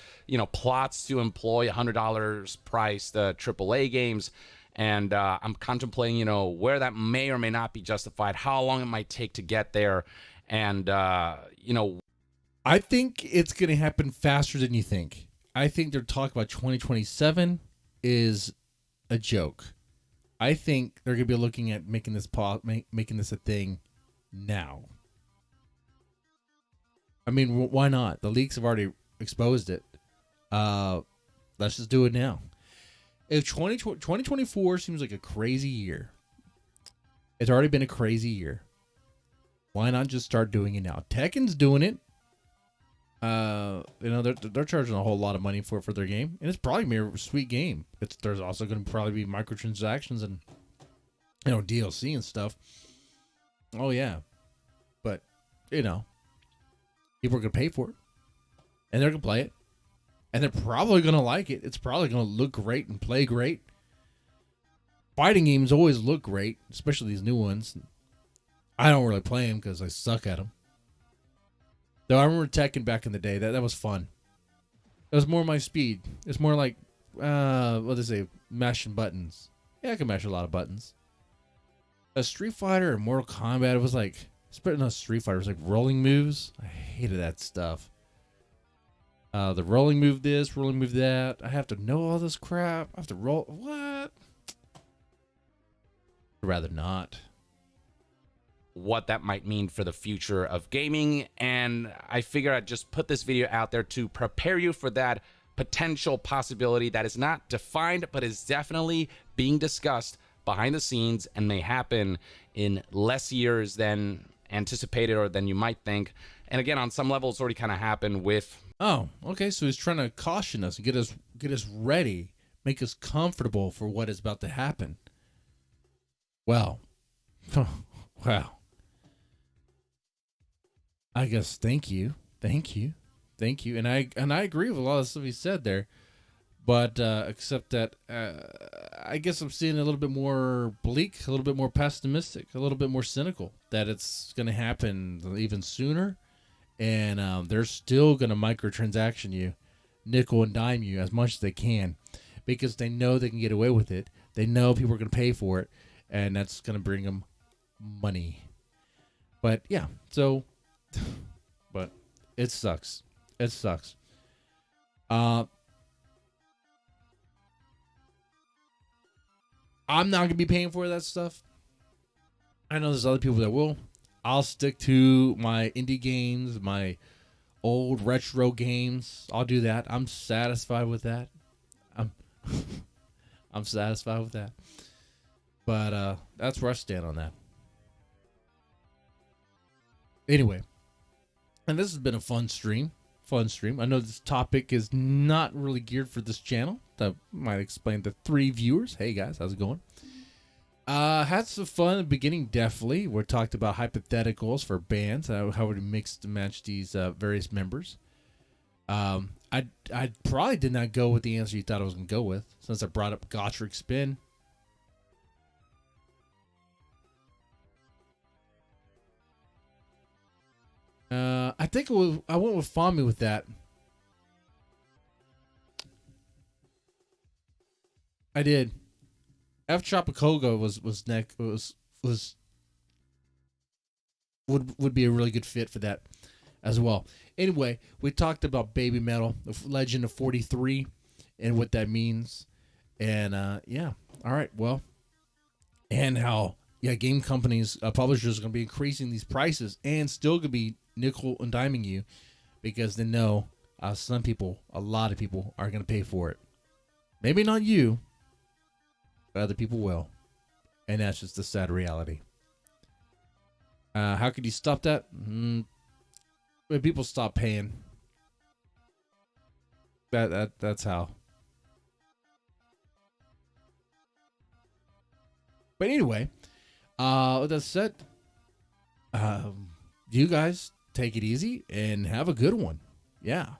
plots to employ $100 priced AAA games. And I'm contemplating, where that may or may not be justified, how long it might take to get there. And, I think it's going to happen faster than you think. I think they're talking about 2027 is a joke. I think they're going to be looking at making this a thing now. I mean, why not? The leaks have already exposed it. Let's just do it now. If 2024 seems like a crazy year, it's already been a crazy year. Why not just start doing it now? Tekken's doing it. They're charging a whole lot of money for their game, and it's probably gonna be a sweet game. There's also going to probably be microtransactions and DLC and stuff. Oh yeah, but people are gonna pay for it, and they're gonna play it, and they're probably gonna like it. It's probably gonna look great and play great. Fighting games always look great, especially these new ones. I don't really play them because I suck at them. Though I remember Tekken back in the day. That was fun. It was more my speed. It's more like, what they say, mashing buttons. Yeah, I can mash a lot of buttons. A Street Fighter or Mortal Kombat, it was like, not Street Fighter, it was like rolling moves. I hated that stuff. The rolling move this, rolling move that. I have to know all this crap. I have to roll. What? I'd rather not. What that might mean for the future of gaming, and I figure I'd just put this video out there to prepare you for that potential possibility that is not defined but is definitely being discussed behind the scenes and may happen in less years than anticipated or than you might think. And again, on some level, it's already kind of happened with... Oh, okay, so he's trying to caution us and get us ready, make us comfortable for what is about to happen. Well, wow. I guess thank you, and I agree with a lot of stuff he said there, but except that I guess I'm seeing a little bit more bleak, a little bit more pessimistic, a little bit more cynical that it's going to happen even sooner, and they're still going to microtransaction you, nickel and dime you as much as they can, because they know they can get away with it. They know people are going to pay for it, and that's going to bring them money. But yeah, so. But it sucks. It sucks. I'm not going to be paying for that stuff. I know there's other people that will. I'll stick to my indie games, my old retro games. I'll do that. I'm satisfied with that. I'm satisfied with that. But that's where I stand on that. Anyway. And this has been a fun stream. I know this topic is not really geared for this channel. That might explain to 3 viewers. Hey guys, how's it going? Had some fun at the beginning, definitely. We talked about hypotheticals for bands, how would we mix to match these various members. I probably did not go with the answer you thought I was going to go with, since I brought up Gotrek Spin. I think I went with Fami with that. I did. F Chapacoga would be a really good fit for that as well. Anyway, we talked about BABYMETAL, the Legend of 43, and what that means. And yeah, all right, well, and how game companies, publishers are going to be increasing these prices and still going to be nickel and diming you because they know some people, a lot of people, are going to pay for it. Maybe not you, but other people will. And that's just the sad reality. How could you stop that? When people stop paying. That's how. But anyway, with that said, you guys take it easy and have a good one. Yeah.